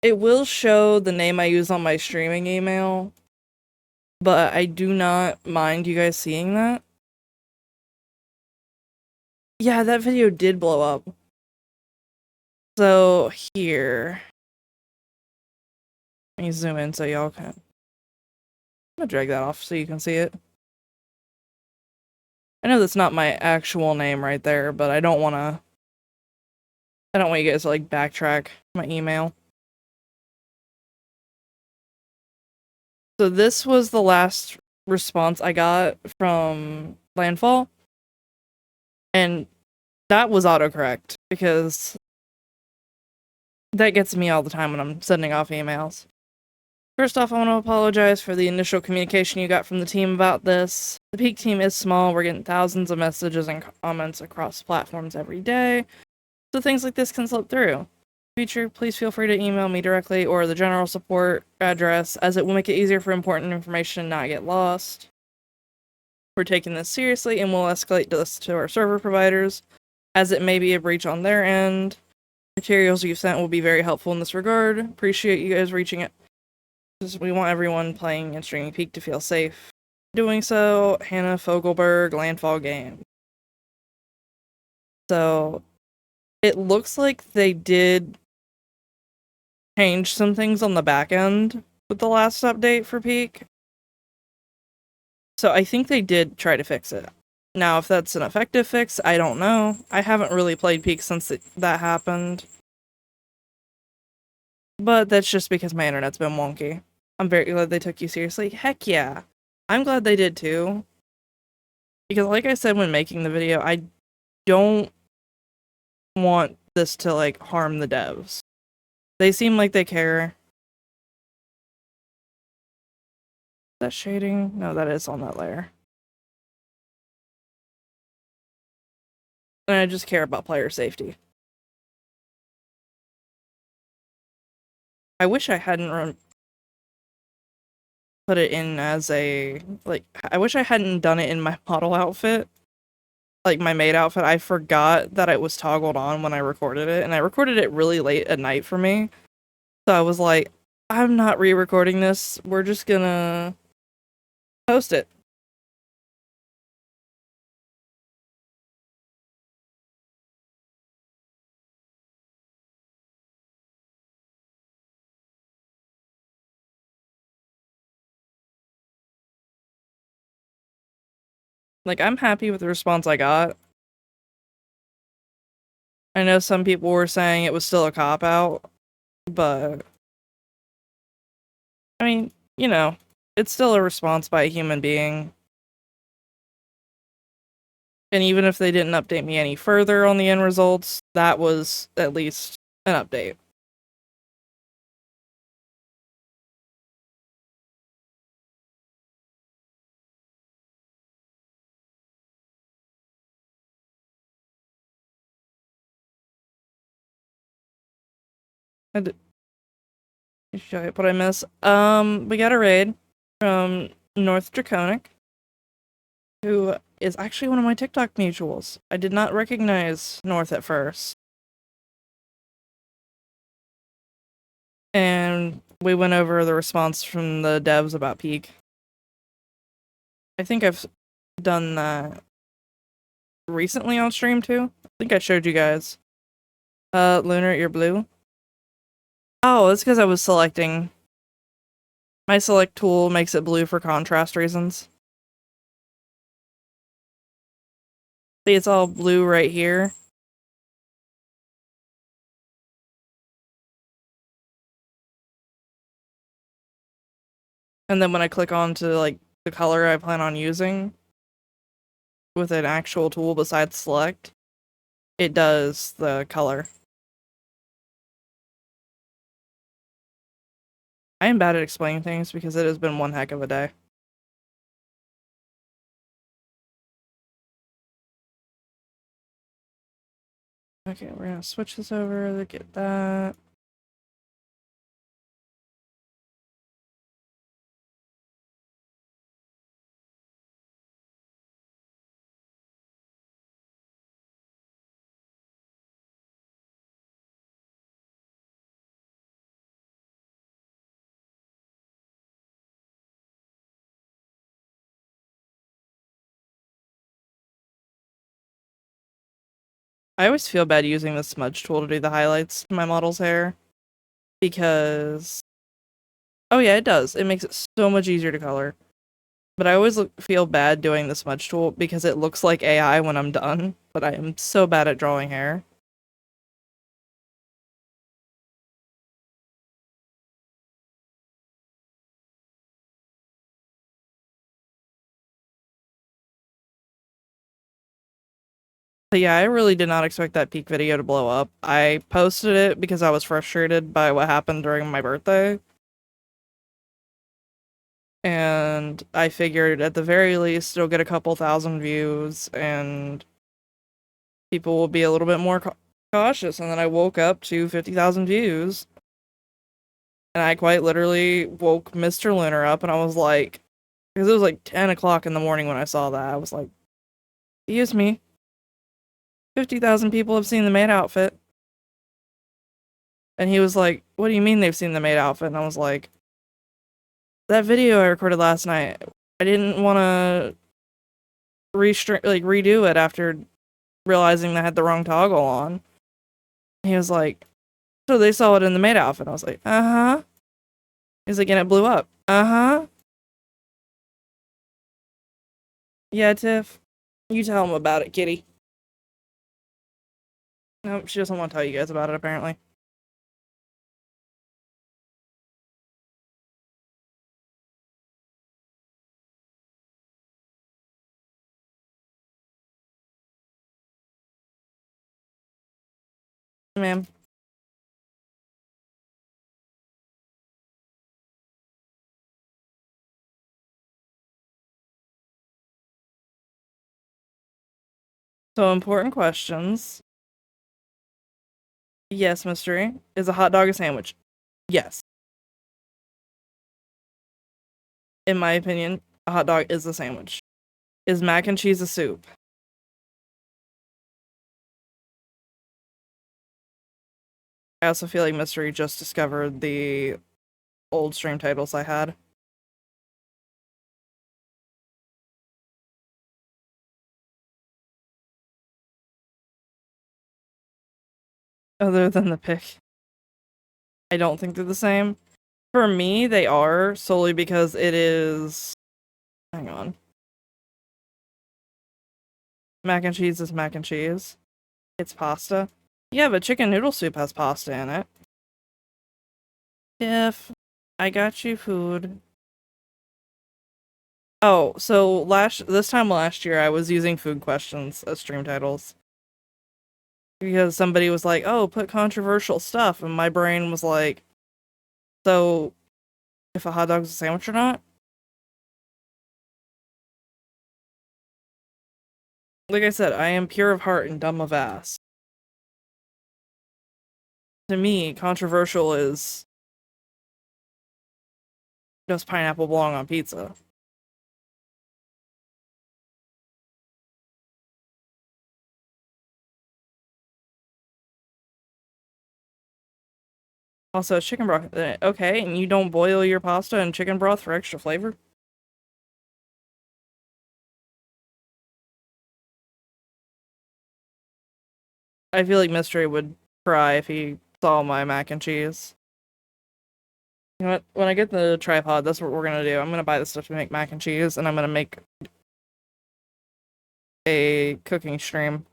It will show the name I use on my streaming email, but I do not mind you guys seeing that. Yeah, that video did blow up. So, here. Let me zoom in so y'all can. I'm gonna drag that off so you can see it. I know that's not my actual name right there, but I don't want you guys to, like, backtrack my email. So this was the last response I got from Landfall. And that was autocorrect, because that gets me all the time when I'm sending off emails. First off, I want to apologize for the initial communication you got from the team about this. The Peak team is small. We're getting thousands of messages and comments across platforms every day, so things like this can slip through. In the future, please feel free to email me directly or the general support address, as it will make it easier for important information to not get lost. We're taking this seriously and we'll escalate this to our server providers, as it may be a breach on their end. Materials you've sent will be very helpful in this regard. Appreciate you guys reaching out. We want everyone playing and streaming Peak to feel safe. Doing so, Hannah Fogelberg, Landfall Game. So, it looks like they did change some things on the back end with the last update for Peak. So I think they did try to fix it. Now, if that's an effective fix, I don't know. I haven't really played Peak since that happened. But that's just because my internet's been wonky. I'm very glad they took you seriously. Heck yeah. I'm glad they did too. Because like I said when making the video, I don't want this to, like, harm the devs. They seem like they care. Is that shading? No, that is on that layer. And I just care about player safety. I wish I hadn't put it in as a, like, I wish I hadn't done it in my model outfit, like my maid outfit. I forgot that it was toggled on when I recorded it, and I recorded it really late at night for me. So I was like, I'm not re-recording this. We're just gonna post it. Like, I'm happy with the response I got. I know some people were saying it was still a cop-out, but I mean, you know, it's still a response by a human being. And even if they didn't update me any further on the end results, that was at least an update. And show you what I miss. We got a raid from North Draconic, who is actually one of my TikTok mutuals. I did not recognize North at first. And we went over the response from the devs about Peak. I think I've done that recently on stream too. I think I showed you guys. Lunar, you're blue. Oh, that's because I was selecting. My select tool makes it blue for contrast reasons. See, it's all blue right here. And then when I click on to like the color I plan on using with an actual tool besides select, it does the color. I am bad at explaining things because it has been one heck of a day. Okay, we're gonna switch this over to get that. I always feel bad using the smudge tool to do the highlights to my model's hair because, oh yeah, it does. It makes it so much easier to color. But I always feel bad doing the smudge tool because it looks like AI when I'm done, but I am so bad at drawing hair. But yeah, I really did not expect that peak video to blow up. I posted it because I was frustrated by what happened during my birthday. And I figured at the very least it'll get a couple thousand views and people will be a little bit more cautious. And then I woke up to 50,000 views. And I quite literally woke Mr. Lunar up and I was like, because it was like 10 o'clock in the morning when I saw that. I was like, excuse me, 50,000 people have seen the maid outfit. And he was like, what do you mean they've seen the maid outfit? And I was like, that video I recorded last night, I didn't want to redo it after realizing that I had the wrong toggle on. He was like, so they saw it in the maid outfit. I was like, uh-huh. He's like, and it blew up. Uh-huh. Yeah, Tiff. You tell him about it, kitty. Nope, she doesn't want to tell you guys about it, apparently. Ma'am. So, important questions. Yes, mystery. Is a hot dog a sandwich? Yes. In my opinion, a hot dog is a sandwich. Is mac and cheese a soup? I also feel like mystery just discovered the old stream titles I had. Other than the pick. I don't think they're the same. For me, they are, solely because it is... Hang on. Mac and cheese is mac and cheese. It's pasta. Yeah, but chicken noodle soup has pasta in it. If I got you food. Oh, so this time last year I was using food questions as stream titles. Because somebody was like, oh, put controversial stuff, and my brain was like, so if a hot dog's a sandwich or not? Like I said, I am pure of heart and dumb of ass. To me, controversial is, does pineapple belong on pizza? Also, chicken broth. Okay, and you don't boil your pasta in chicken broth for extra flavor? I feel like Mystery would cry if he saw my mac and cheese. You know what? When I get the tripod, that's what we're gonna do. I'm gonna buy the stuff to make mac and cheese, and I'm gonna make a cooking stream.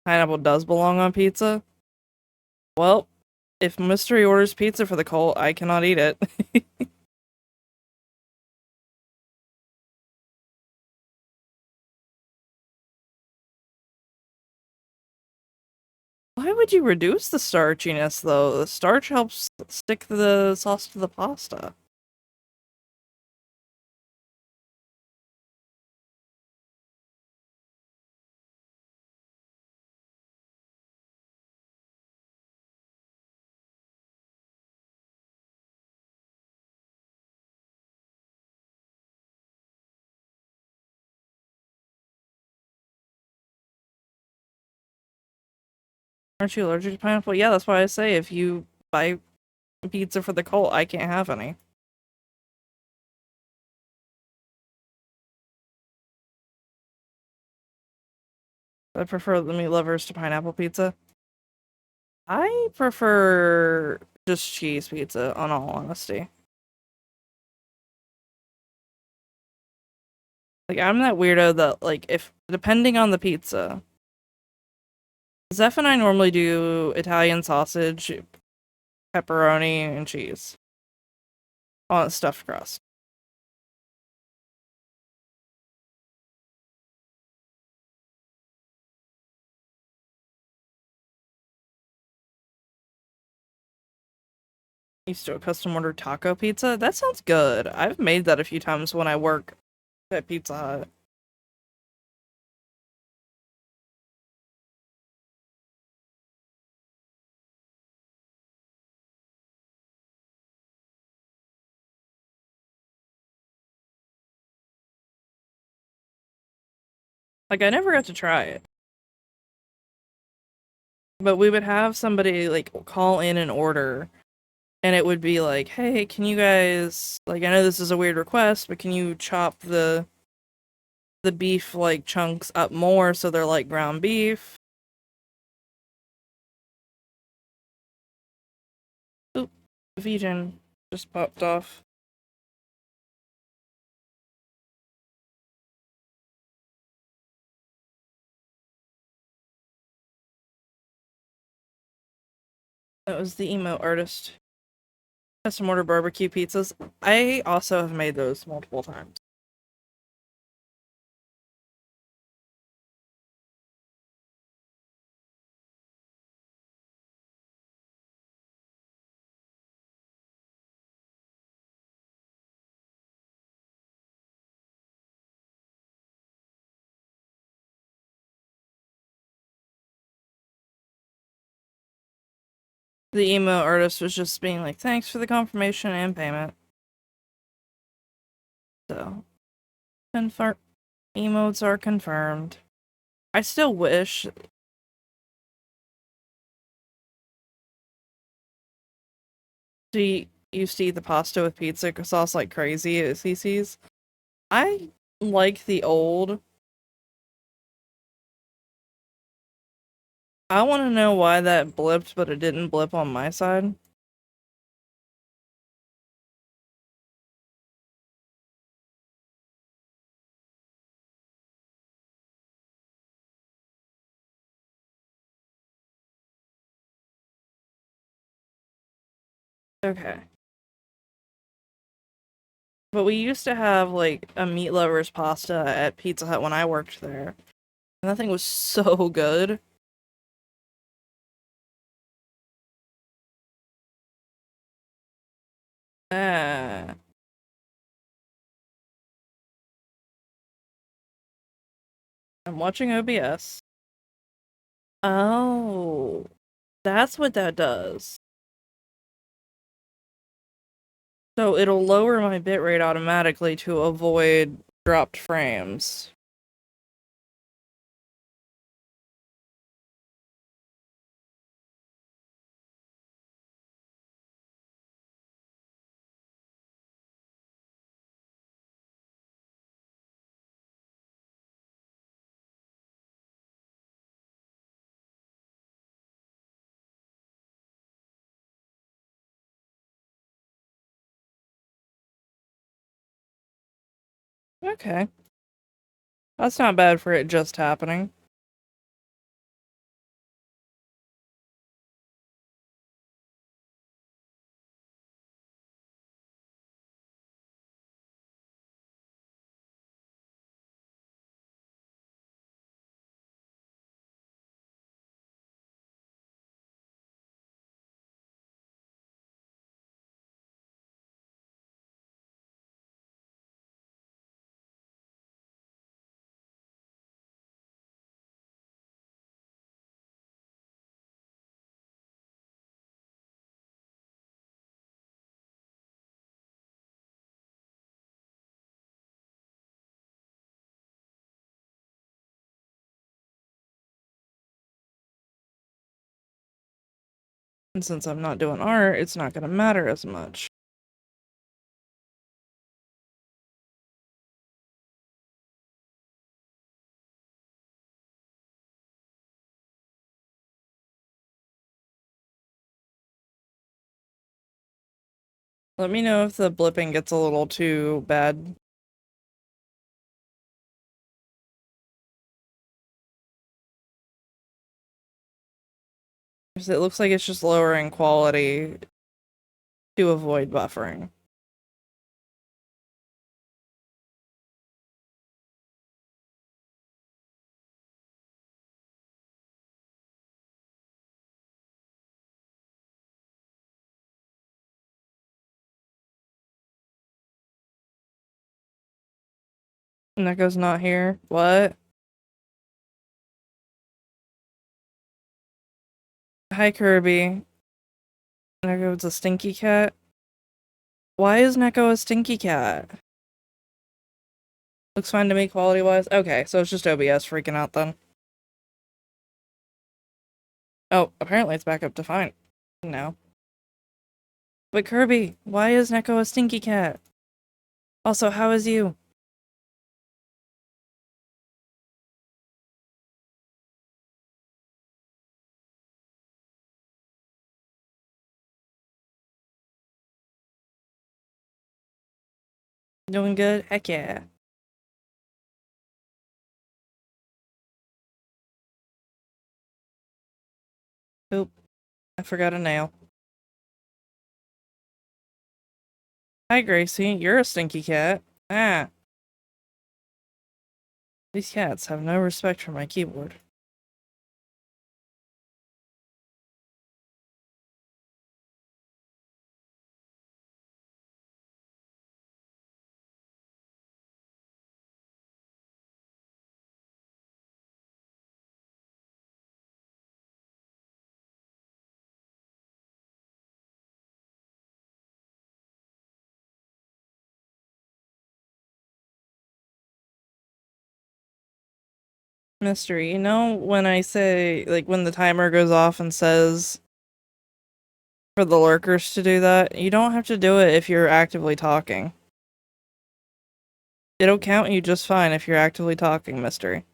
Pineapple does belong on pizza. Well, if Mystery orders pizza for the cult, I cannot eat it. Why would you reduce the starchiness, though? The starch helps stick the sauce to the pasta. Aren't you allergic to pineapple? Yeah, that's why I say if you buy pizza for the cult, I can't have any. I prefer the meat lovers to pineapple pizza. I prefer just cheese pizza, on all honesty. Like, I'm that weirdo that, like, if depending on the pizza, Zeph and I normally do Italian sausage, pepperoni, and cheese on a stuffed crust. Used to a custom order taco pizza. That sounds good. I've made that a few times when I work at Pizza Hut. Like, I never got to try it. But we would have somebody, like, call in an order, and it would be like, hey, can you guys, like, I know this is a weird request, but can you chop the beef, like, chunks up more so they're like ground beef? Oop, vegan just popped off. That was the emo artist. Custom order barbecue pizzas. I also have made those multiple times. The emo artist was just being like, thanks for the confirmation and payment. So, confirm emotes are confirmed. I still wish. She used to eat the pasta with pizza sauce like crazy at CC's. I like the old. I want to know why that blipped, but it didn't blip on my side. Okay. But we used to have, like, a meat lover's pasta at Pizza Hut when I worked there. And that thing was so good. Ah. I'm watching OBS. Oh. That's what that does. So it'll lower my bitrate automatically to avoid dropped frames. Okay. That's not bad for it just happening. And since I'm not doing art, it's not gonna matter as much. Let me know if the blipping gets a little too bad. Because it looks like it's just lowering quality to avoid buffering. Neko's not here. What? Hi, Kirby. Neko's a stinky cat? Why is Neko a stinky cat? Looks fine to me quality-wise. Okay, so it's just OBS freaking out then. Oh, apparently it's back up to fine now. But Kirby, why is Neko a stinky cat? Also, how is you? Doing good? Heck yeah. Oop, I forgot a nail. Hi, Gracie. You're a stinky cat. Ah. These cats have no respect for my keyboard. Mystery, you know when I say, like, when the timer goes off and says for the lurkers to do that, you don't have to do it if you're actively talking. It'll count you just fine if you're actively talking, Mystery.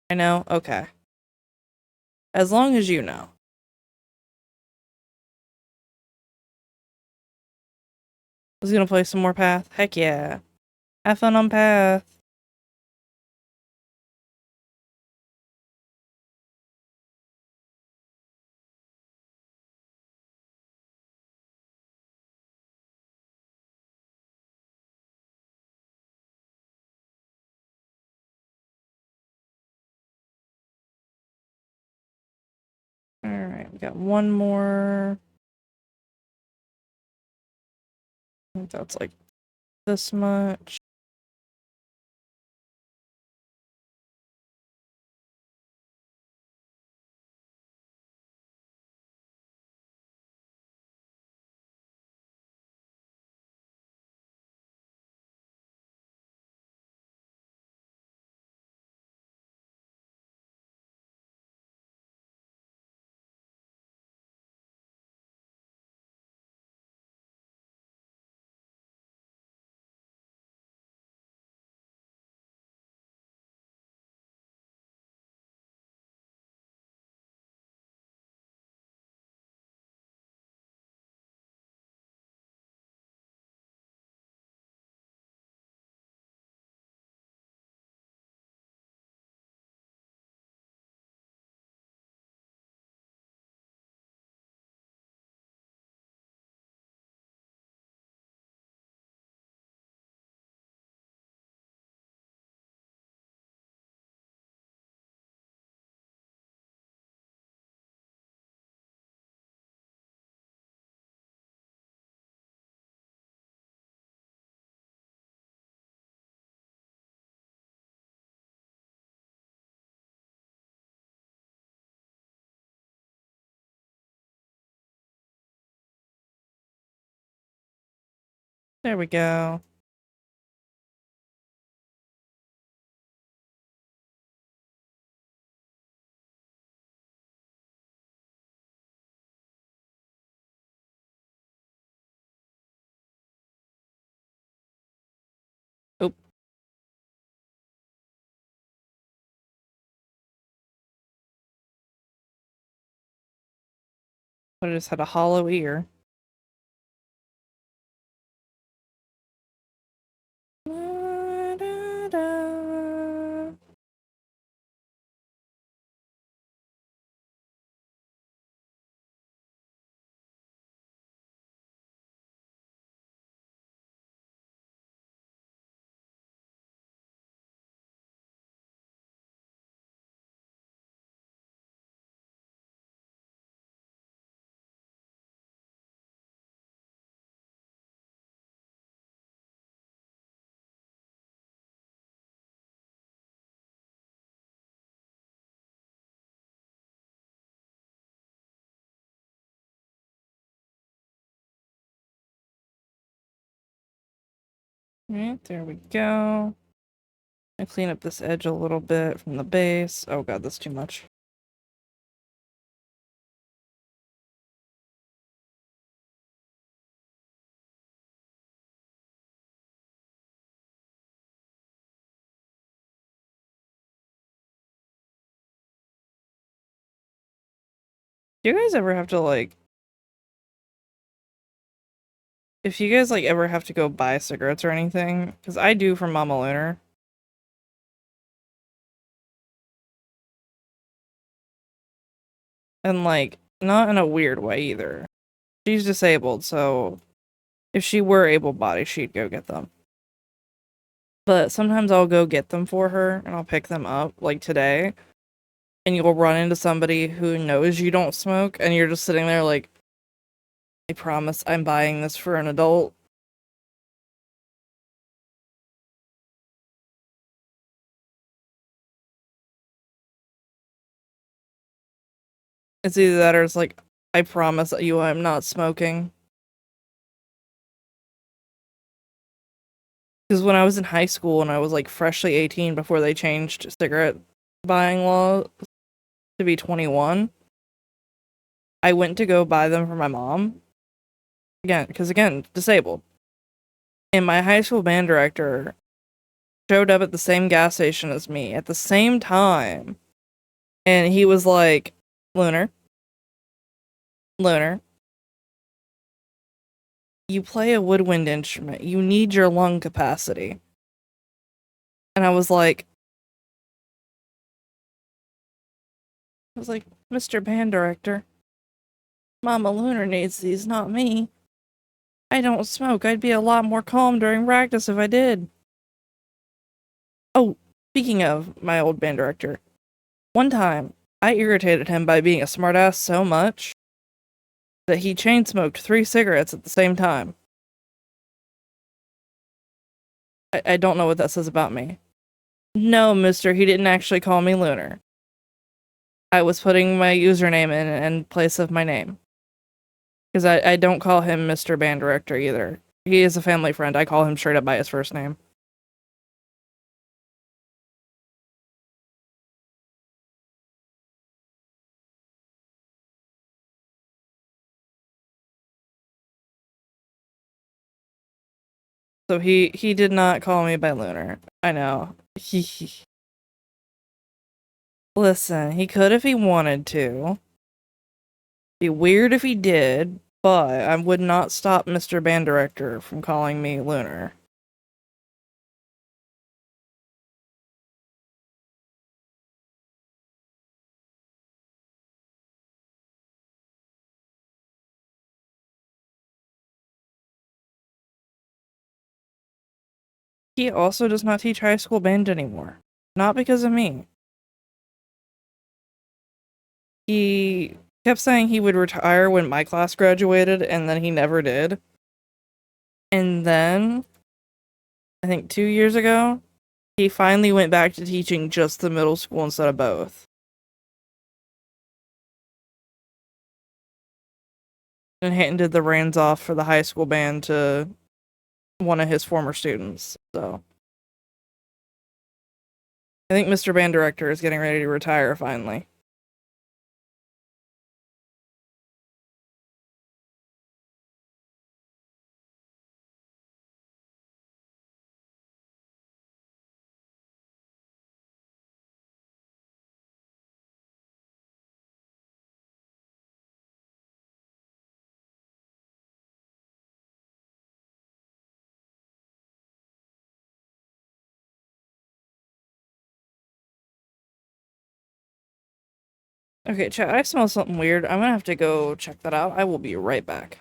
I know? Okay. As long as you know. I was gonna play some more Path. Heck yeah. Have fun on Path. Alright, we got one more. I think that's like this much. There we go. Oop. I just had a hollow ear. Da, da, da. Alright, there we go. I clean up this edge a little bit from the base. Oh god, that's too much. Do you guys ever have to like, if you guys like ever have to go buy cigarettes or anything? Because I do from Mama Lunar. And like, not in a weird way either. She's disabled, so if she were able-bodied, she'd go get them. But sometimes I'll go get them for her and I'll pick them up, like today. And you'll run into somebody who knows you don't smoke, and you're just sitting there like, I promise I'm buying this for an adult. It's either that or it's like, I promise you I'm not smoking. Because when I was in high school and I was like freshly 18 before they changed cigarette buying law to be 21, I went to go buy them for my mom. Again, because again, disabled. And my high school band director showed up at the same gas station as me at the same time. And he was like, Lunar, you play a woodwind instrument. You need your lung capacity. And I was like, Mr. Band Director, Mama Lunar needs these, not me. I don't smoke. I'd be a lot more calm during practice if I did. Oh, speaking of my old band director, one time I irritated him by being a smartass so much that he chain smoked 3 cigarettes at the same time. I don't know what that says about me. No, mister, he didn't actually call me Lunar. I was putting my username in place of my name. Because I don't call him Mr. Band Director either. He is a family friend. I call him straight up by his first name. So he did not call me by Lunar. I know. Listen, he could if he wanted to. Be weird if he did, but I would not stop Mr. Band Director from calling me Lunar. He also does not teach high school band anymore. Not because of me. He kept saying he would retire when my class graduated, and then he never did. And then, I think 2 years ago, he finally went back to teaching just the middle school instead of both. And handed the reins off for the high school band to one of his former students. So I think Mr. Band Director is getting ready to retire finally. Okay, chat, I smell something weird. I'm gonna have to go check that out. I will be right back.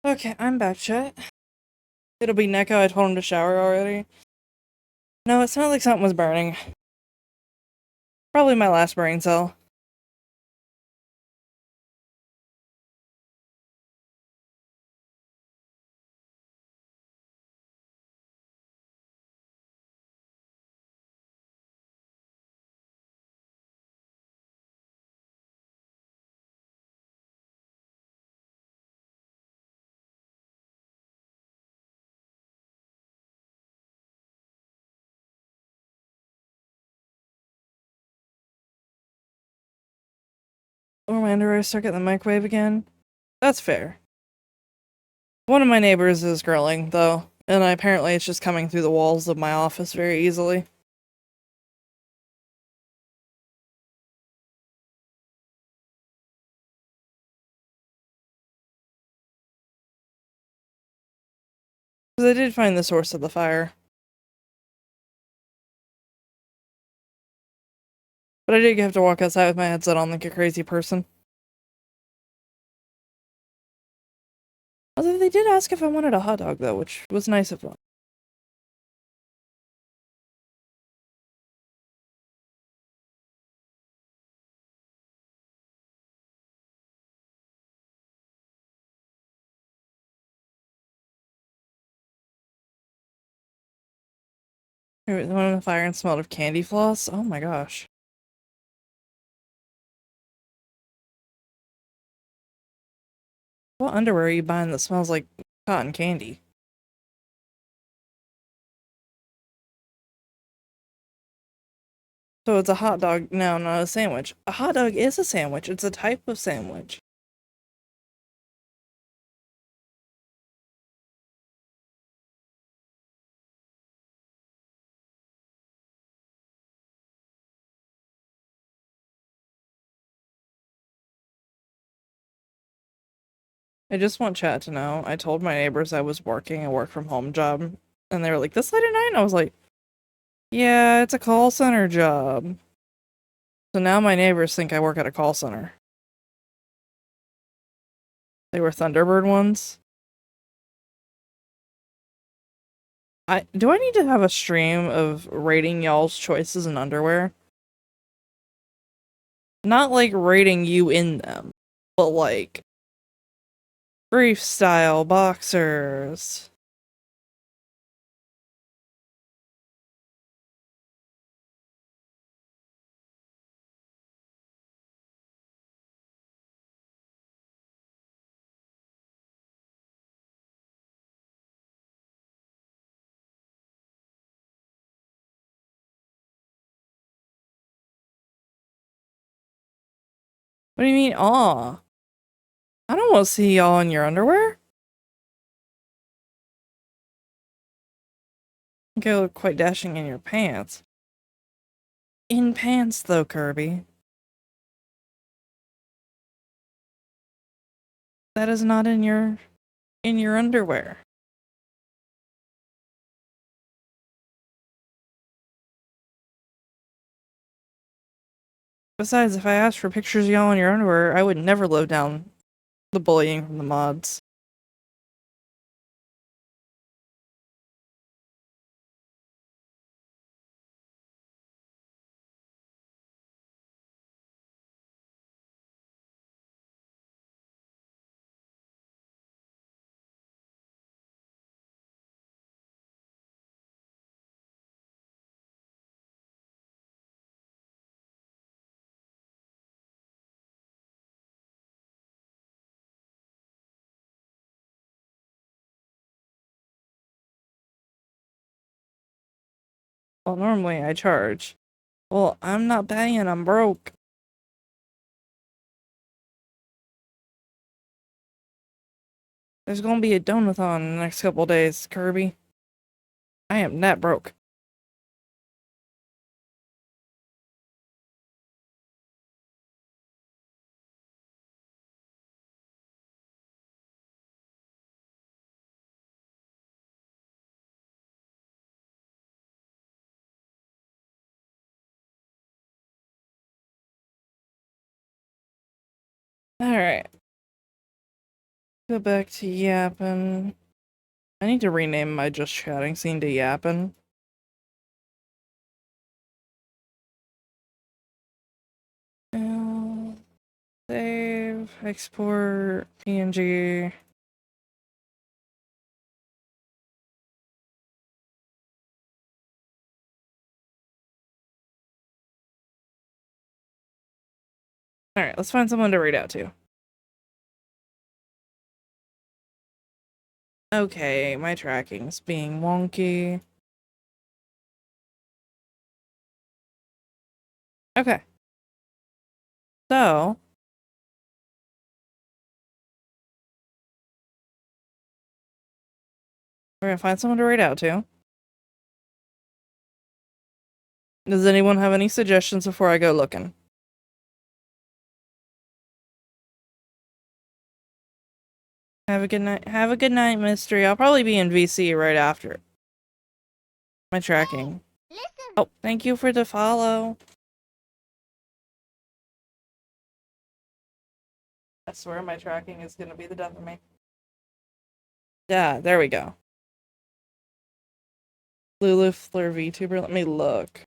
Okay, I'm back, chat. It'll be Neko. I told him to shower already. No, it sounded like something was burning. Probably my last brain cell. Reminder, I stuck it in the microwave again. That's fair. One of my neighbors is grilling, though, and apparently it's just coming through the walls of my office very easily. Because I did find the source of the fire. But I did have to walk outside with my headset on like a crazy person. Although they did ask if I wanted a hot dog, though, which was nice of them. It went on the fire and smelled of candy floss. Oh my gosh. What underwear are you buying that smells like cotton candy? So it's a hot dog. No, not a sandwich. A hot dog is a sandwich. It's a type of sandwich. I just want chat to know. I told my neighbors I was working a work from home job, and they were like, "This late at night?" And I was like, "Yeah, it's a call center job." So now my neighbors think I work at a call center. They were Thunderbird ones. Do I need to have a stream of rating y'all's choices in underwear? Not like rating you in them, but like brief style boxers. What do you mean, aw? I don't want to see y'all in your underwear. I think I look quite dashing in your pants. In pants, though, Kirby. That is not in your underwear. Besides, if I asked for pictures of y'all in your underwear, I would never live down the bullying from the mods. Well, normally I charge. Well, I'm not paying, I'm broke. There's gonna be a donathon in the next couple days, Kirby. I am that broke. Alright. Go back to yapping. I need to rename my just chatting scene to yapping. Save, export, PNG. Alright, let's find someone to read out to. Okay, my tracking's being wonky. Okay. So, we're gonna find someone to read out to. Does anyone have any suggestions before I go looking? Have a good night. Have a good night, Mystery. I'll probably be in VC right after my tracking. Oh, thank you for the follow. I swear my tracking is gonna be the death of me. Yeah, there we go. Lulu Fleur VTuber, let me look.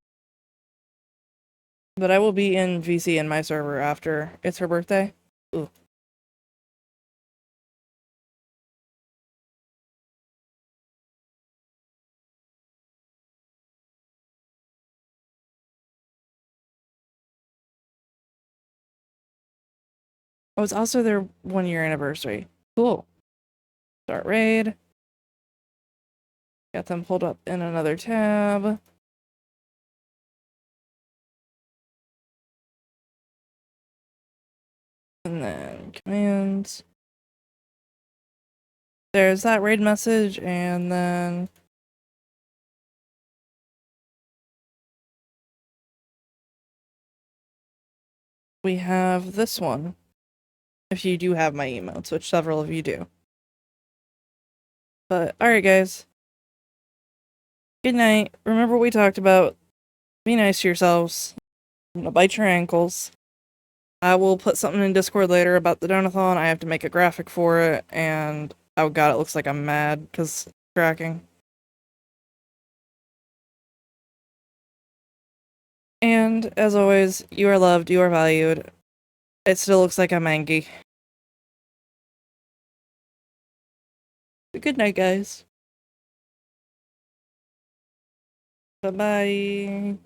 But I will be in VC in my server after it's her birthday. Ooh. Oh, it's also their 1-year anniversary. Cool. Start raid. Got them pulled up in another tab. And then commands. There's that raid message, and then we have this one. If you do have my emotes, which several of you do. But alright guys. Good night. Remember what we talked about. Be nice to yourselves. Don't bite your ankles. I will put something in Discord later about the donathon. I have to make a graphic for it, and oh god, it looks like I'm mad because tracking. And as always, you are loved, you are valued. It still looks like I'm angry. Good night, guys. Bye-bye.